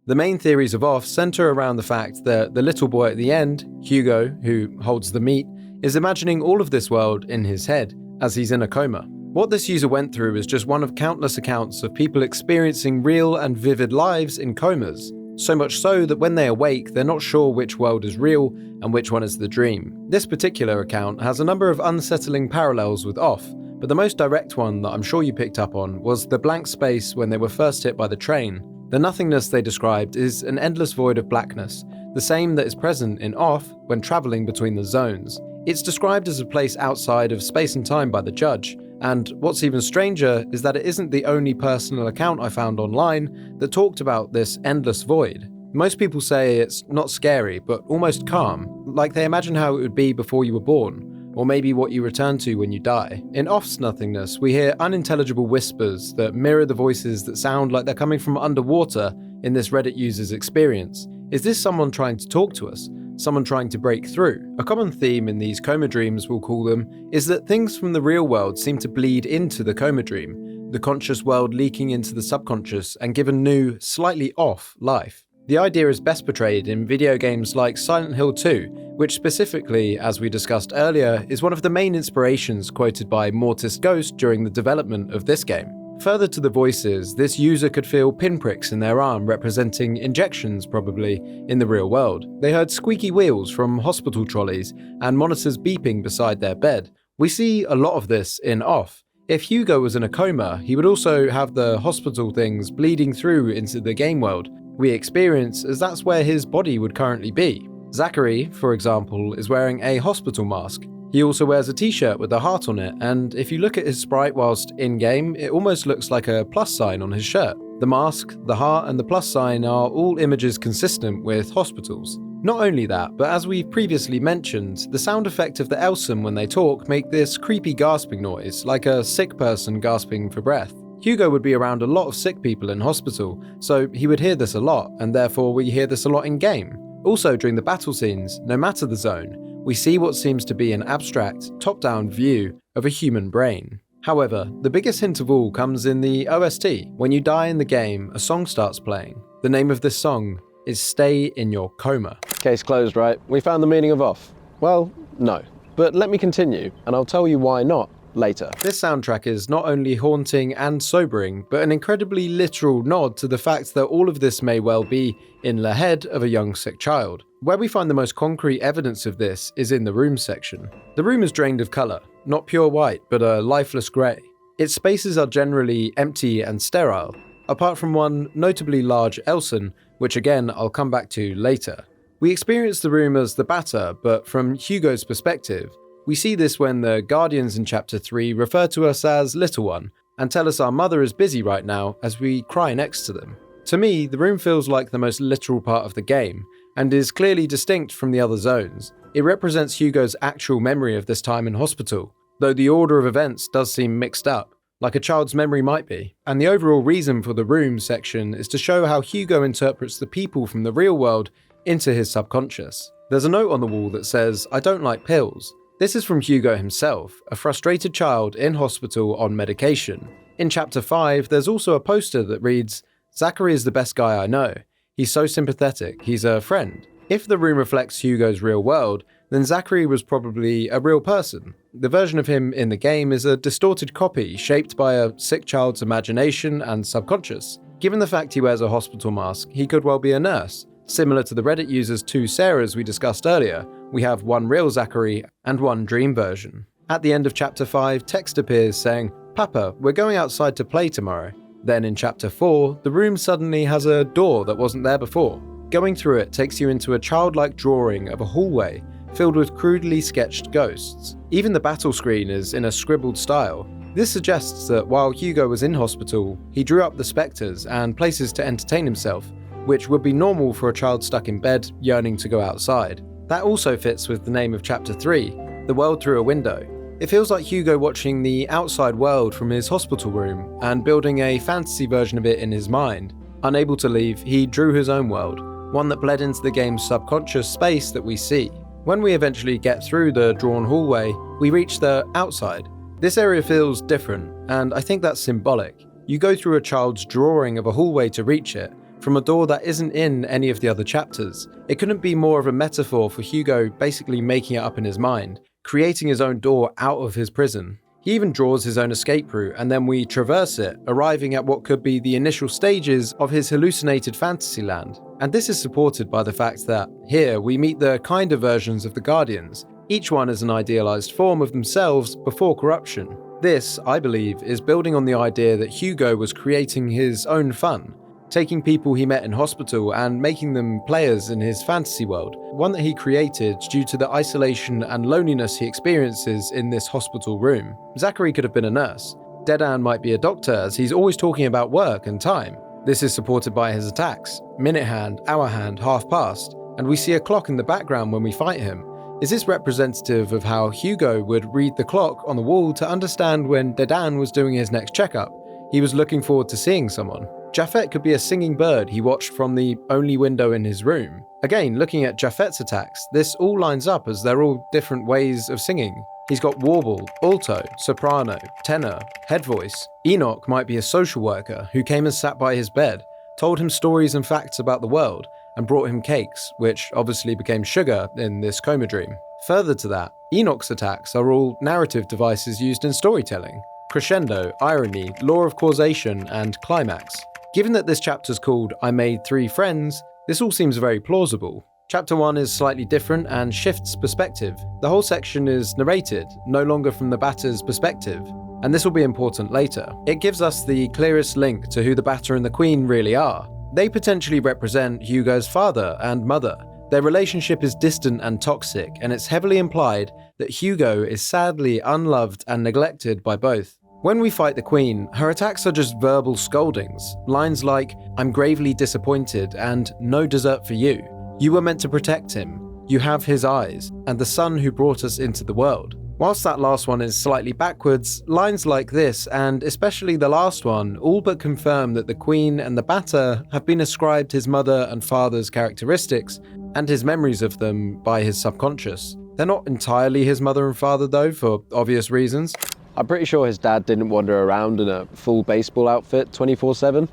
The main theories of Off center around the fact that the little boy at the end, Hugo, who holds the meat, is imagining all of this world in his head as he's in a coma. What this user went through is just one of countless accounts of people experiencing real and vivid lives in comas, so much so that when they awake, they're not sure which world is real and which one is the dream. This particular account has a number of unsettling parallels with Off, but the most direct one that I'm sure you picked up on was the blank space when they were first hit by the train. The nothingness they described is an endless void of blackness, the same that is present in Off when travelling between the zones. It's described as a place outside of space and time by the judge, and what's even stranger is that it isn't the only personal account I found online that talked about this endless void. Most people say it's not scary, but almost calm, like they imagine how it would be before you were born, or maybe what you return to when you die. In Off's nothingness, we hear unintelligible whispers that mirror the voices that sound like they're coming from underwater in this Reddit user's experience. Is this someone trying to talk to us? Someone trying to break through? A common theme in these coma dreams, we'll call them, is that things from the real world seem to bleed into the coma dream, the conscious world leaking into the subconscious and give a new, slightly off life. The idea is best portrayed in video games like Silent Hill 2, which specifically, as we discussed earlier, is one of the main inspirations quoted by Mortis Ghost during the development of this game. Further to the voices, this user could feel pinpricks in their arm representing injections, probably, in the real world. They heard squeaky wheels from hospital trolleys and monitors beeping beside their bed. We see a lot of this in Off. If Hugo was in a coma, he would also have the hospital things bleeding through into the game world we experience, as that's where his body would currently be. Zachary, for example, is wearing a hospital mask. He also wears a t-shirt with a heart on it, and if you look at his sprite whilst in-game, it almost looks like a plus sign on his shirt. The mask, the heart, and the plus sign are all images consistent with hospitals. Not only that, but as we've previously mentioned, the sound effect of the Elsum when they talk make this creepy gasping noise, like a sick person gasping for breath. Hugo would be around a lot of sick people in hospital, so he would hear this a lot, and therefore we hear this a lot in-game. Also, during the battle scenes, no matter the zone, we see what seems to be an abstract, top-down view of a human brain. However, the biggest hint of all comes in the OST. When you die in the game, a song starts playing. The name of this song is Stay in Your Coma. Case closed, right? We found the meaning of off. Well, no. But let me continue, and I'll tell you why not later. This soundtrack is not only haunting and sobering, but an incredibly literal nod to the fact that all of this may well be in the head of a young sick child. Where we find the most concrete evidence of this is in the room section. The room is drained of colour, not pure white, but a lifeless grey. Its spaces are generally empty and sterile, apart from one notably large Elson, which again I'll come back to later. We experience the room as the batter, but from Hugo's perspective, we see this when the Guardians in Chapter 3 refer to us as Little One, and tell us our mother is busy right now as we cry next to them. To me, the room feels like the most literal part of the game, and is clearly distinct from the other zones. It represents Hugo's actual memory of this time in hospital, though the order of events does seem mixed up, like a child's memory might be. And the overall reason for the room section is to show how Hugo interprets the people from the real world into his subconscious. There's a note on the wall that says, "I don't like pills." This is from Hugo himself, a frustrated child in hospital on medication. In Chapter 5, there's also a poster that reads, "Zachary is the best guy I know. He's so sympathetic, he's a friend." If the room reflects Hugo's real world, then Zachary was probably a real person. The version of him in the game is a distorted copy shaped by a sick child's imagination and subconscious. Given the fact he wears a hospital mask, he could well be a nurse. Similar to the Reddit user's two Sarahs we discussed earlier, we have one real Zachary and one dream version. At the end of Chapter 5, text appears saying, "Papa, we're going outside to play tomorrow." Then in Chapter 4, the room suddenly has a door that wasn't there before. Going through it takes you into a childlike drawing of a hallway filled with crudely sketched ghosts. Even the battle screen is in a scribbled style. This suggests that while Hugo was in hospital, he drew up the spectres and places to entertain himself, which would be normal for a child stuck in bed yearning to go outside. That also fits with the name of Chapter 3, The World Through a Window. It feels like Hugo watching the outside world from his hospital room and building a fantasy version of it in his mind. Unable to leave, he drew his own world, one that bled into the game's subconscious space that we see. When we eventually get through the drawn hallway, we reach the outside. This area feels different, and I think that's symbolic. You go through a child's drawing of a hallway to reach it, from a door that isn't in any of the other chapters. It couldn't be more of a metaphor for Hugo basically making it up in his mind, creating his own door out of his prison. He even draws his own escape route, and then we traverse it, arriving at what could be the initial stages of his hallucinated fantasy land. And this is supported by the fact that here we meet the kinder versions of the Guardians. Each one is an idealized form of themselves before corruption. This, I believe, is building on the idea that Hugo was creating his own fun, taking people he met in hospital and making them players in his fantasy world, one that he created due to the isolation and loneliness he experiences in this hospital room. Zachary could have been a nurse. Dedan might be a doctor, as he's always talking about work and time. This is supported by his attacks, minute hand, hour hand, half past, and we see a clock in the background when we fight him. Is this representative of how Hugo would read the clock on the wall to understand when Dedan was doing his next checkup? He was looking forward to seeing someone. Japhet could be a singing bird he watched from the only window in his room. Again, looking at Japhet's attacks, this all lines up as they're all different ways of singing. He's got warble, alto, soprano, tenor, head voice. Enoch might be a social worker who came and sat by his bed, told him stories and facts about the world, and brought him cakes, which obviously became sugar in this coma dream. Further to that, Enoch's attacks are all narrative devices used in storytelling. Crescendo, irony, law of causation, and climax. Given that this chapter's called I Made 3 Friends, this all seems very plausible. Chapter 1 is slightly different and shifts perspective. The whole section is narrated, no longer from the batter's perspective, and this will be important later. It gives us the clearest link to who the batter and the queen really are. They potentially represent Hugo's father and mother. Their relationship is distant and toxic, and it's heavily implied that Hugo is sadly unloved and neglected by both. When we fight the queen, her attacks are just verbal scoldings. Lines like, "I'm gravely disappointed" and "no dessert for you." "You were meant to protect him. You have his eyes, and the son who brought us into the world." Whilst that last one is slightly backwards, lines like this, and especially the last one, all but confirm that the queen and the batter have been ascribed his mother and father's characteristics, and his memories of them by his subconscious. They're not entirely his mother and father though, for obvious reasons. I'm pretty sure his dad didn't wander around in a full baseball outfit 24/7.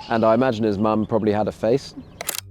And I imagine his mum probably had a face.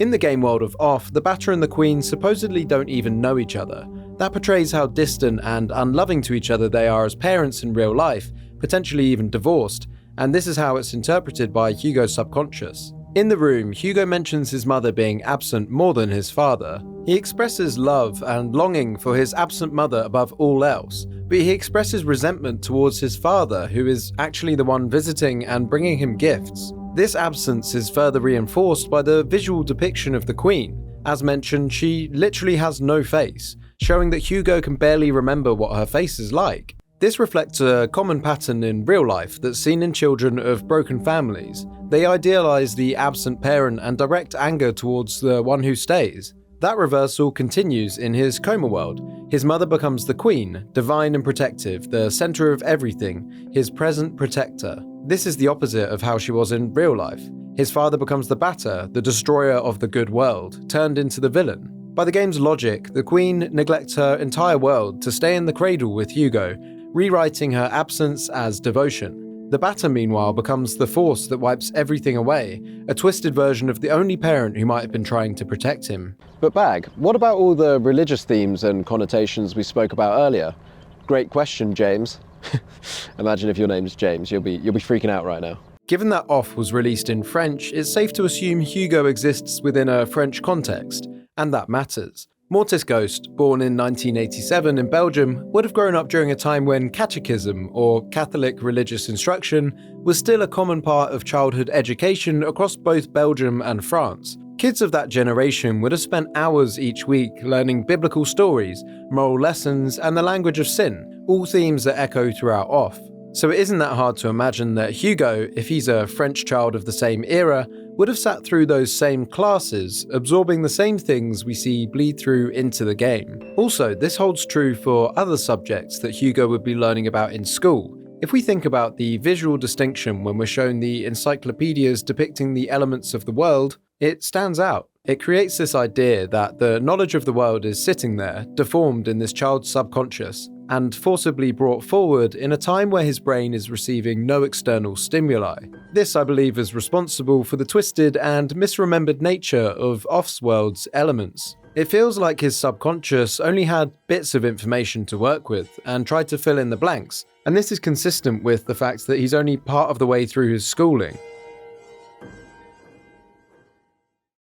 In the game world of Off, the batter and the queen supposedly don't even know each other. That portrays how distant and unloving to each other they are as parents in real life, potentially even divorced, and this is how it's interpreted by Hugo's subconscious. In the room, Hugo mentions his mother being absent more than his father. He expresses love and longing for his absent mother above all else, but he expresses resentment towards his father, who is actually the one visiting and bringing him gifts. This absence is further reinforced by the visual depiction of the queen. As mentioned, she literally has no face, showing that Hugo can barely remember what her face is like. This reflects a common pattern in real life that's seen in children of broken families. They idealize the absent parent and direct anger towards the one who stays. That reversal continues in his coma world. His mother becomes the queen, divine and protective, the center of everything, his present protector. This is the opposite of how she was in real life. His father becomes the batter, the destroyer of the good world, turned into the villain. By the game's logic, the queen neglects her entire world to stay in the cradle with Hugo, rewriting her absence as devotion. The batter, meanwhile, becomes the force that wipes everything away, a twisted version of the only parent who might have been trying to protect him. But Bag, what about all the religious themes and connotations we spoke about earlier? Great question, James. Imagine if your name's James, you'll be freaking out right now. Given that Off was released in French, it's safe to assume Hugo exists within a French context, and that matters. Mortis Ghost, born in 1987 in Belgium, would have grown up during a time when catechism, or Catholic religious instruction, was still a common part of childhood education across both Belgium and France. Kids of that generation would have spent hours each week learning biblical stories, moral lessons, and the language of sin, all themes that echo throughout Off. So it isn't that hard to imagine that Hugo, if he's a French child of the same era, would have sat through those same classes, absorbing the same things we see bleed through into the game. Also, this holds true for other subjects that Hugo would be learning about in school. If we think about the visual distinction when we're shown the encyclopedias depicting the elements of the world, it stands out. It creates this idea that the knowledge of the world is sitting there, deformed in this child's subconscious, and forcibly brought forward in a time where his brain is receiving no external stimuli. This, I believe, is responsible for the twisted and misremembered nature of Offsworld's elements. It feels like his subconscious only had bits of information to work with and tried to fill in the blanks, and this is consistent with the fact that he's only part of the way through his schooling.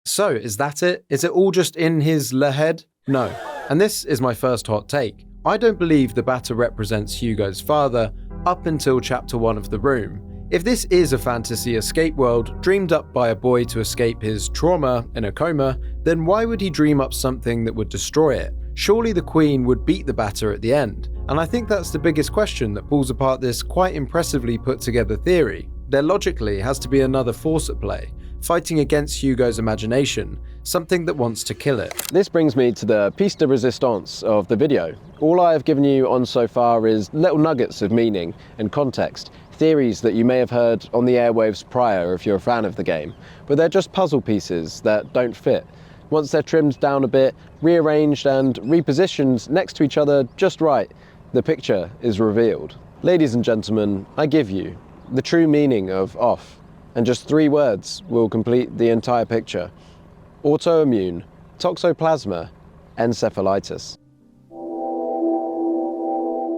So, is that it? Is it all just in his head? No. And this is my first hot take. I don't believe the batter represents Hugo's father up until chapter 1 of The Room. If this is a fantasy escape world dreamed up by a boy to escape his trauma in a coma, then why would he dream up something that would destroy it? Surely the queen would beat the batter at the end. And I think that's the biggest question that pulls apart this quite impressively put together theory. there logically has to be another force at play, fighting against Hugo's imagination, something that wants to kill it. This brings me to the piece de resistance of the video. All I have given you on so far is little nuggets of meaning and context, theories that you may have heard on the airwaves prior if you're a fan of the game, but they're just puzzle pieces that don't fit. Once they're trimmed down a bit, rearranged and repositioned next to each other just right, the picture is revealed. Ladies and gentlemen, I give you the true meaning of off, and just 3 words will complete the entire picture. Autoimmune, toxoplasma, encephalitis.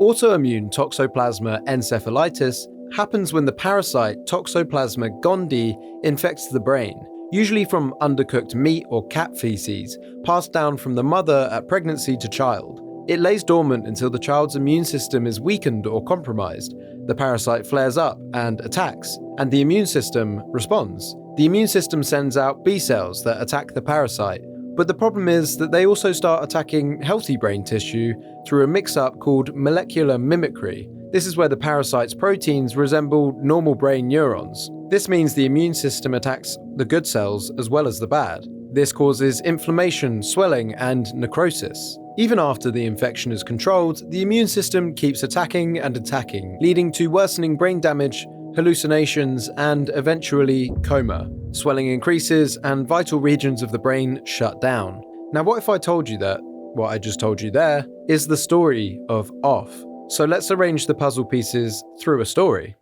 Autoimmune toxoplasma encephalitis happens when the parasite Toxoplasma gondii infects the brain, usually from undercooked meat or cat feces, passed down from the mother at pregnancy to child. It lays dormant until the child's immune system is weakened or compromised. The parasite flares up and attacks, and the immune system responds. The immune system sends out B cells that attack the parasite, but the problem is that they also start attacking healthy brain tissue through a mix-up called molecular mimicry. This is where the parasite's proteins resemble normal brain neurons. This means the immune system attacks the good cells as well as the bad. This causes inflammation, swelling, and necrosis. Even after the infection is controlled, the immune system keeps attacking and attacking, leading to worsening brain damage, hallucinations, and eventually coma. Swelling increases and vital regions of the brain shut down. Now, what if I told you that what I just told you there is the story of Off? So let's arrange the puzzle pieces through a story.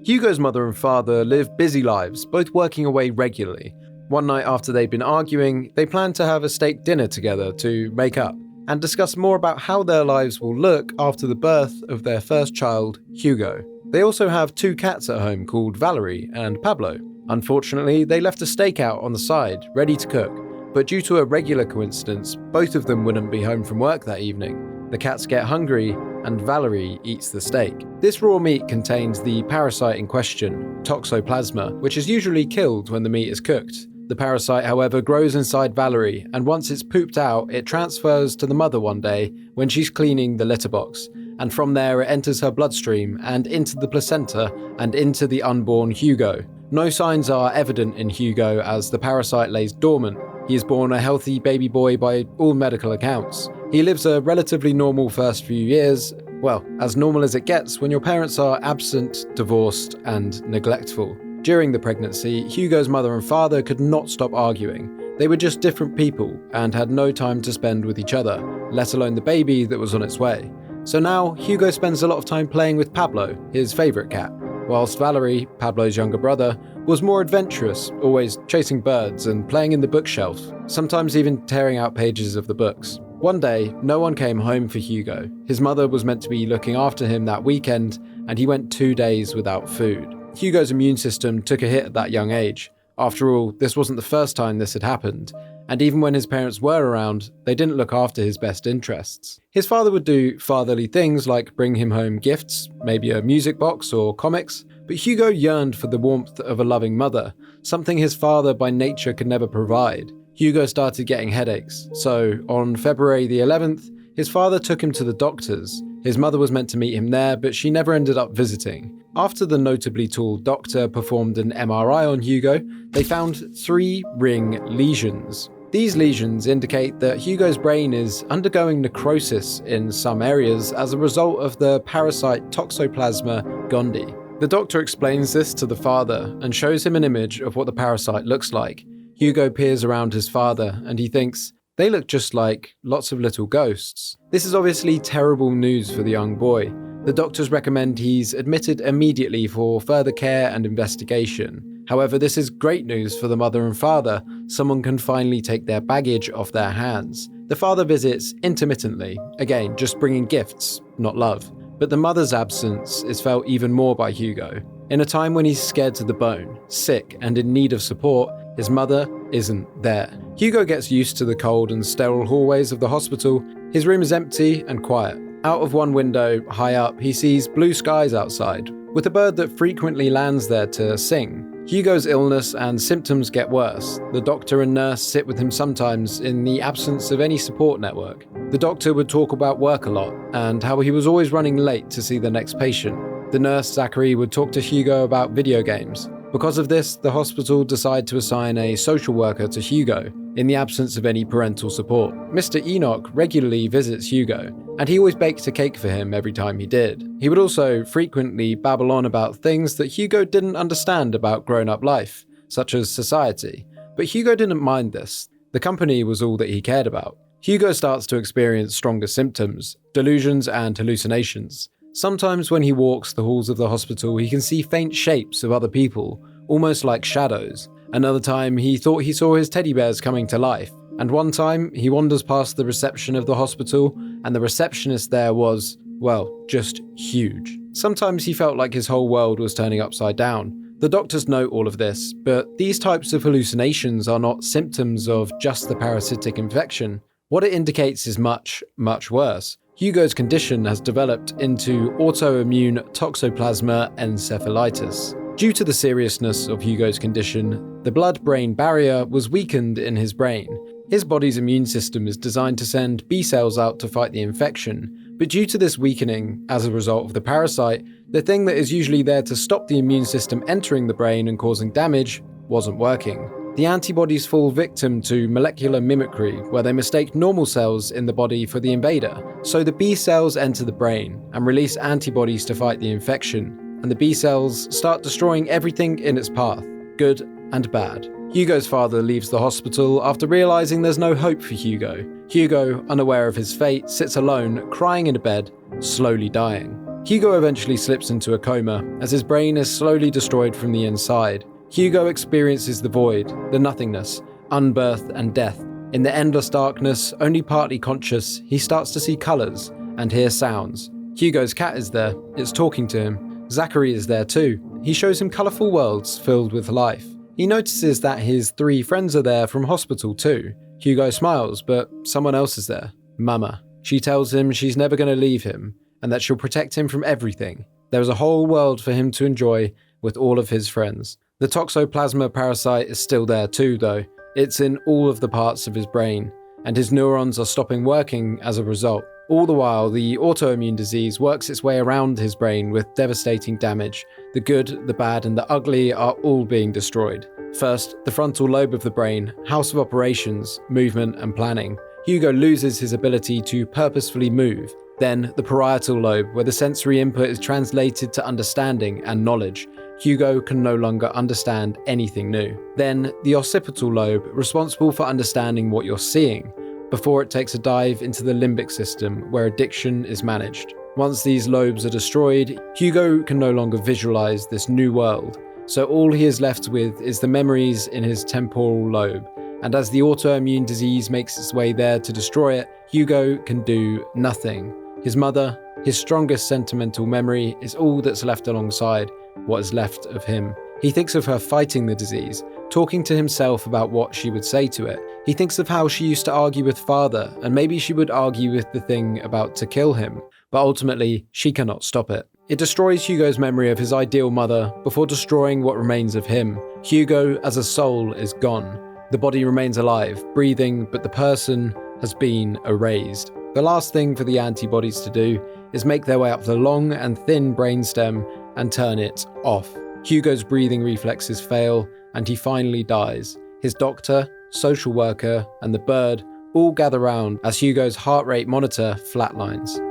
Hugo's mother and father live busy lives, both working away regularly. One night after they'd been arguing, they plan to have a steak dinner together to make up and discuss more about how their lives will look after the birth of their first child, Hugo. They also have 2 cats at home called Valerie and Pablo. Unfortunately, they left a steak out on the side, ready to cook, but due to a regular coincidence, both of them wouldn't be home from work that evening. The cats get hungry, and Valerie eats the steak. This raw meat contains the parasite in question, Toxoplasma, which is usually killed when the meat is cooked. The parasite, however, grows inside Valerie, and once it's pooped out, it transfers to the mother one day when she's cleaning the litter box, and from there it enters her bloodstream and into the placenta and into the unborn Hugo. No signs are evident in Hugo as the parasite lays dormant. He is born a healthy baby boy by all medical accounts. He lives a relatively normal first few years, well, as normal as it gets when your parents are absent, divorced, and neglectful. During the pregnancy, Hugo's mother and father could not stop arguing. They were just different people and had no time to spend with each other, let alone the baby that was on its way. So now, Hugo spends a lot of time playing with Pablo, his favourite cat, whilst Valerie, Pablo's younger brother, was more adventurous, always chasing birds and playing in the bookshelf, sometimes even tearing out pages of the books. One day, no one came home for Hugo. His mother was meant to be looking after him that weekend, and he went 2 days without food. Hugo's immune system took a hit at that young age. After all, this wasn't the first time this had happened, and even when his parents were around, they didn't look after his best interests. His father would do fatherly things like bring him home gifts, maybe a music box or comics, but Hugo yearned for the warmth of a loving mother, something his father by nature could never provide. Hugo started getting headaches, so on February the 11th, his father took him to the doctors. His mother was meant to meet him there, but she never ended up visiting. After the notably tall doctor performed an MRI on Hugo, they found 3 ring lesions. These lesions indicate that Hugo's brain is undergoing necrosis in some areas as a result of the parasite Toxoplasma gondii. The doctor explains this to the father and shows him an image of what the parasite looks like. Hugo peers around his father and he thinks, they look just like lots of little ghosts. This is obviously terrible news for the young boy. The doctors recommend he's admitted immediately for further care and investigation. However, this is great news for the mother and father. Someone can finally take their baggage off their hands. The father visits intermittently, again, just bringing gifts, not love. But the mother's absence is felt even more by Hugo. In a time when he's scared to the bone, sick, and in need of support, his mother isn't there. Hugo gets used to the cold and sterile hallways of the hospital. His room is empty and quiet. Out of one window, high up, he sees blue skies outside, with a bird that frequently lands there to sing. Hugo's illness and symptoms get worse. The doctor and nurse sit with him sometimes in the absence of any support network. The doctor would talk about work a lot, and how he was always running late to see the next patient. The nurse, Zachary, would talk to Hugo about video games. Because of this, the hospital decided to assign a social worker to Hugo, in the absence of any parental support. Mr. Enoch regularly visits Hugo, and he always baked a cake for him every time he did. He would also frequently babble on about things that Hugo didn't understand about grown-up life, such as society. But Hugo didn't mind this. The company was all that he cared about. Hugo starts to experience stronger symptoms, delusions and hallucinations. Sometimes when he walks the halls of the hospital, he can see faint shapes of other people, almost like shadows. Another time, he thought he saw his teddy bears coming to life. And one time, he wanders past the reception of the hospital, and the receptionist there was, well, just huge. Sometimes he felt like his whole world was turning upside down. The doctors note all of this, but these types of hallucinations are not symptoms of just the parasitic infection. What it indicates is much, much worse. Hugo's condition has developed into autoimmune toxoplasma encephalitis. Due to the seriousness of Hugo's condition, the blood-brain barrier was weakened in his brain. His body's immune system is designed to send B cells out to fight the infection, but due to this weakening, as a result of the parasite, the thing that is usually there to stop the immune system entering the brain and causing damage wasn't working. The antibodies fall victim to molecular mimicry, where they mistake normal cells in the body for the invader. So the B cells enter the brain and release antibodies to fight the infection, and the B cells start destroying everything in its path, good and bad. Hugo's father leaves the hospital after realizing there's no hope for Hugo. Hugo, unaware of his fate, sits alone, crying in a bed, slowly dying. Hugo eventually slips into a coma, as his brain is slowly destroyed from the inside. Hugo experiences the void, the nothingness, unbirth and death. In the endless darkness, only partly conscious, he starts to see colours and hear sounds. Hugo's cat is there, it's talking to him. Zachary is there too. He shows him colourful worlds filled with life. He notices that his 3 friends are there from hospital too. Hugo smiles, but someone else is there. Mama. She tells him she's never going to leave him, and that she'll protect him from everything. There is a whole world for him to enjoy with all of his friends. The toxoplasma parasite is still there too, though. It's in all of the parts of his brain, and his neurons are stopping working as a result. All the while, the autoimmune disease works its way around his brain with devastating damage. The good, the bad, and the ugly are all being destroyed. First, the frontal lobe of the brain, house of operations, movement, and planning. Hugo loses his ability to purposefully move. Then, the parietal lobe, where the sensory input is translated to understanding and knowledge. Hugo can no longer understand anything new. Then, the occipital lobe, responsible for understanding what you're seeing, before it takes a dive into the limbic system, where addiction is managed. Once these lobes are destroyed, Hugo can no longer visualize this new world, so all he is left with is the memories in his temporal lobe, and as the autoimmune disease makes its way there to destroy it, Hugo can do nothing. His mother, his strongest sentimental memory, is all that's left alongside what is left of him. He thinks of her fighting the disease, talking to himself about what she would say to it. He thinks of how she used to argue with father, and maybe she would argue with the thing about to kill him, but ultimately, she cannot stop it. It destroys Hugo's memory of his ideal mother before destroying what remains of him. Hugo, as a soul, is gone. The body remains alive, breathing, but the person has been erased. The last thing for the antibodies to do is make their way up the long and thin brainstem and turn it off. Hugo's breathing reflexes fail, and he finally dies. His doctor, social worker, and the bird all gather round as Hugo's heart rate monitor flatlines.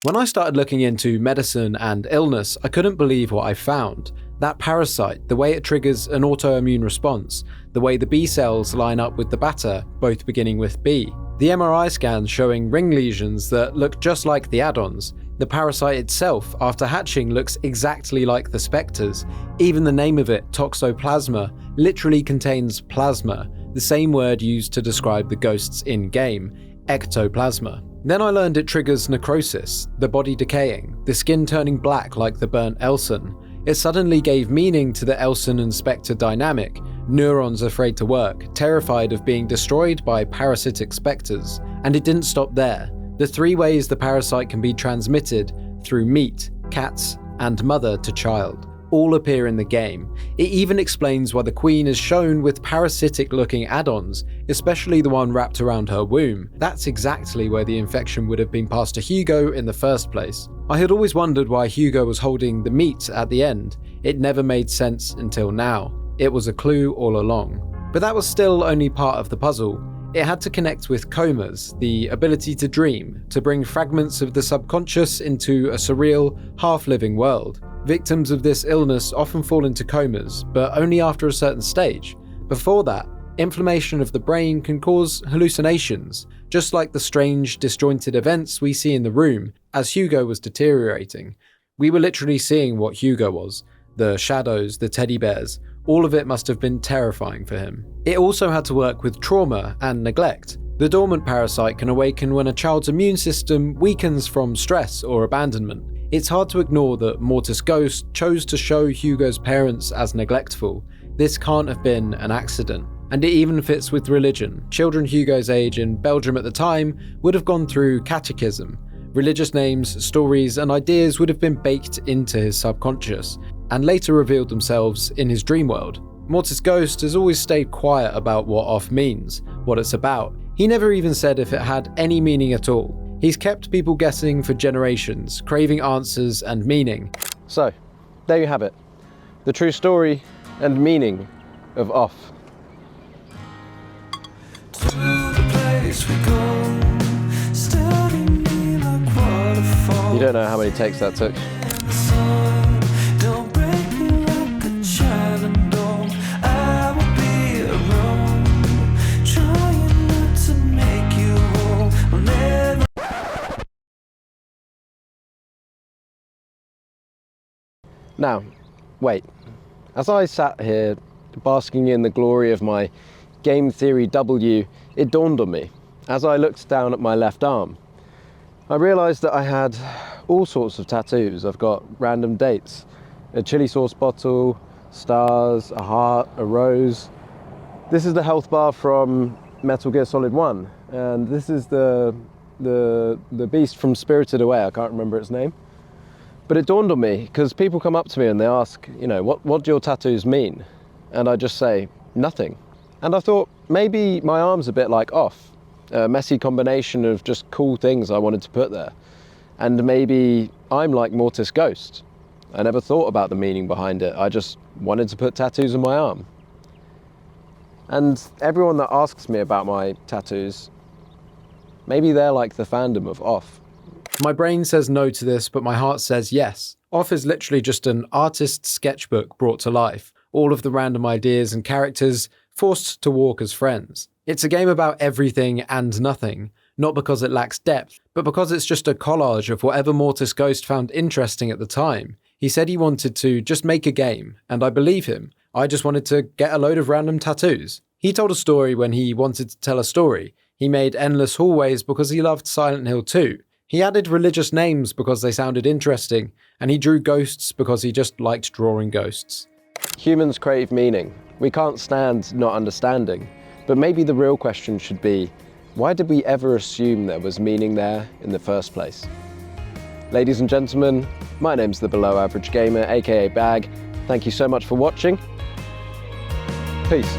When I started looking into medicine and illness, I couldn't believe what I found. That parasite, the way it triggers an autoimmune response, the way the B cells line up with the beta, both beginning with B. The MRI scans showing ring lesions that look just like the add-ons. The parasite itself, after hatching, looks exactly like the spectres. Even the name of it, toxoplasma, literally contains plasma, the same word used to describe the ghosts in-game, ectoplasma. Then I learned it triggers necrosis, the body decaying, the skin turning black like the burnt Elson. It suddenly gave meaning to the Elson and Spectre dynamic, neurons afraid to work, terrified of being destroyed by parasitic spectres. And it didn't stop there. The 3 ways the parasite can be transmitted: through meat, cats, and mother to child. all appear in the game. It even explains why the Queen is shown with parasitic-looking add-ons, especially the one wrapped around her womb. That's exactly where the infection would have been passed to Hugo in the first place. I had always wondered why Hugo was holding the meat at the end. It never made sense until now. It was a clue all along. But that was still only part of the puzzle. It had to connect with comas, the ability to dream, to bring fragments of the subconscious into a surreal, half-living world. Victims of this illness often fall into comas, but only after a certain stage. Before that, inflammation of the brain can cause hallucinations, just like the strange, disjointed events we see in the room as Hugo was deteriorating. We were literally seeing what Hugo was. The shadows, the teddy bears, all of it must have been terrifying for him. It also had to work with trauma and neglect. The dormant parasite can awaken when a child's immune system weakens from stress or abandonment. It's hard to ignore that Mortis' ghost chose to show Hugo's parents as neglectful. This can't have been an accident. And it even fits with religion. Children Hugo's age in Belgium at the time would have gone through catechism. Religious names, stories, and ideas would have been baked into his subconscious, and later revealed themselves in his dream world. Mortis' ghost has always stayed quiet about what off means, what it's about. He never even said if it had any meaning at all. He's kept people guessing for generations, craving answers and meaning. So, there you have it. The true story and meaning of off. To the place we go, study me like waterfall. You don't know how many takes that took. The sun, don't break me like a china doll. I will be around, trying not to make you whole. I'll never. Now, wait. As I sat here basking in the glory of my game theory W, it dawned on me as I looked down at my left arm. I realised that I had all sorts of tattoos. I've got random dates, a chili sauce bottle, stars, a heart, a rose. This is the health bar from Metal Gear Solid 1, and this is the beast from Spirited Away. I can't remember its name. But it dawned on me, because people come up to me and they ask, you know, what do your tattoos mean? And I just say, nothing. And I thought, maybe my arm's a bit like off, a messy combination of just cool things I wanted to put there. And maybe I'm like Mortis' ghost. I never thought about the meaning behind it. I just wanted to put tattoos on my arm. And everyone that asks me about my tattoos, maybe they're like the fandom of off. My brain says no to this, but my heart says yes. Off is literally just an artist's sketchbook brought to life. All of the random ideas and characters forced to walk as friends. It's a game about everything and nothing, not because it lacks depth, but because it's just a collage of whatever Mortis' ghost found interesting at the time. He said he wanted to just make a game, and I believe him. I just wanted to get a load of random tattoos. He told a story when he wanted to tell a story. He made endless hallways because he loved Silent Hill 2. He added religious names because they sounded interesting, and he drew ghosts because he just liked drawing ghosts. Humans crave meaning. We can't stand not understanding. But maybe the real question should be, why did we ever assume there was meaning there in the first place? Ladies and gentlemen, my name's the Below Average Gamer, aka Bag. Thank you so much for watching. Peace.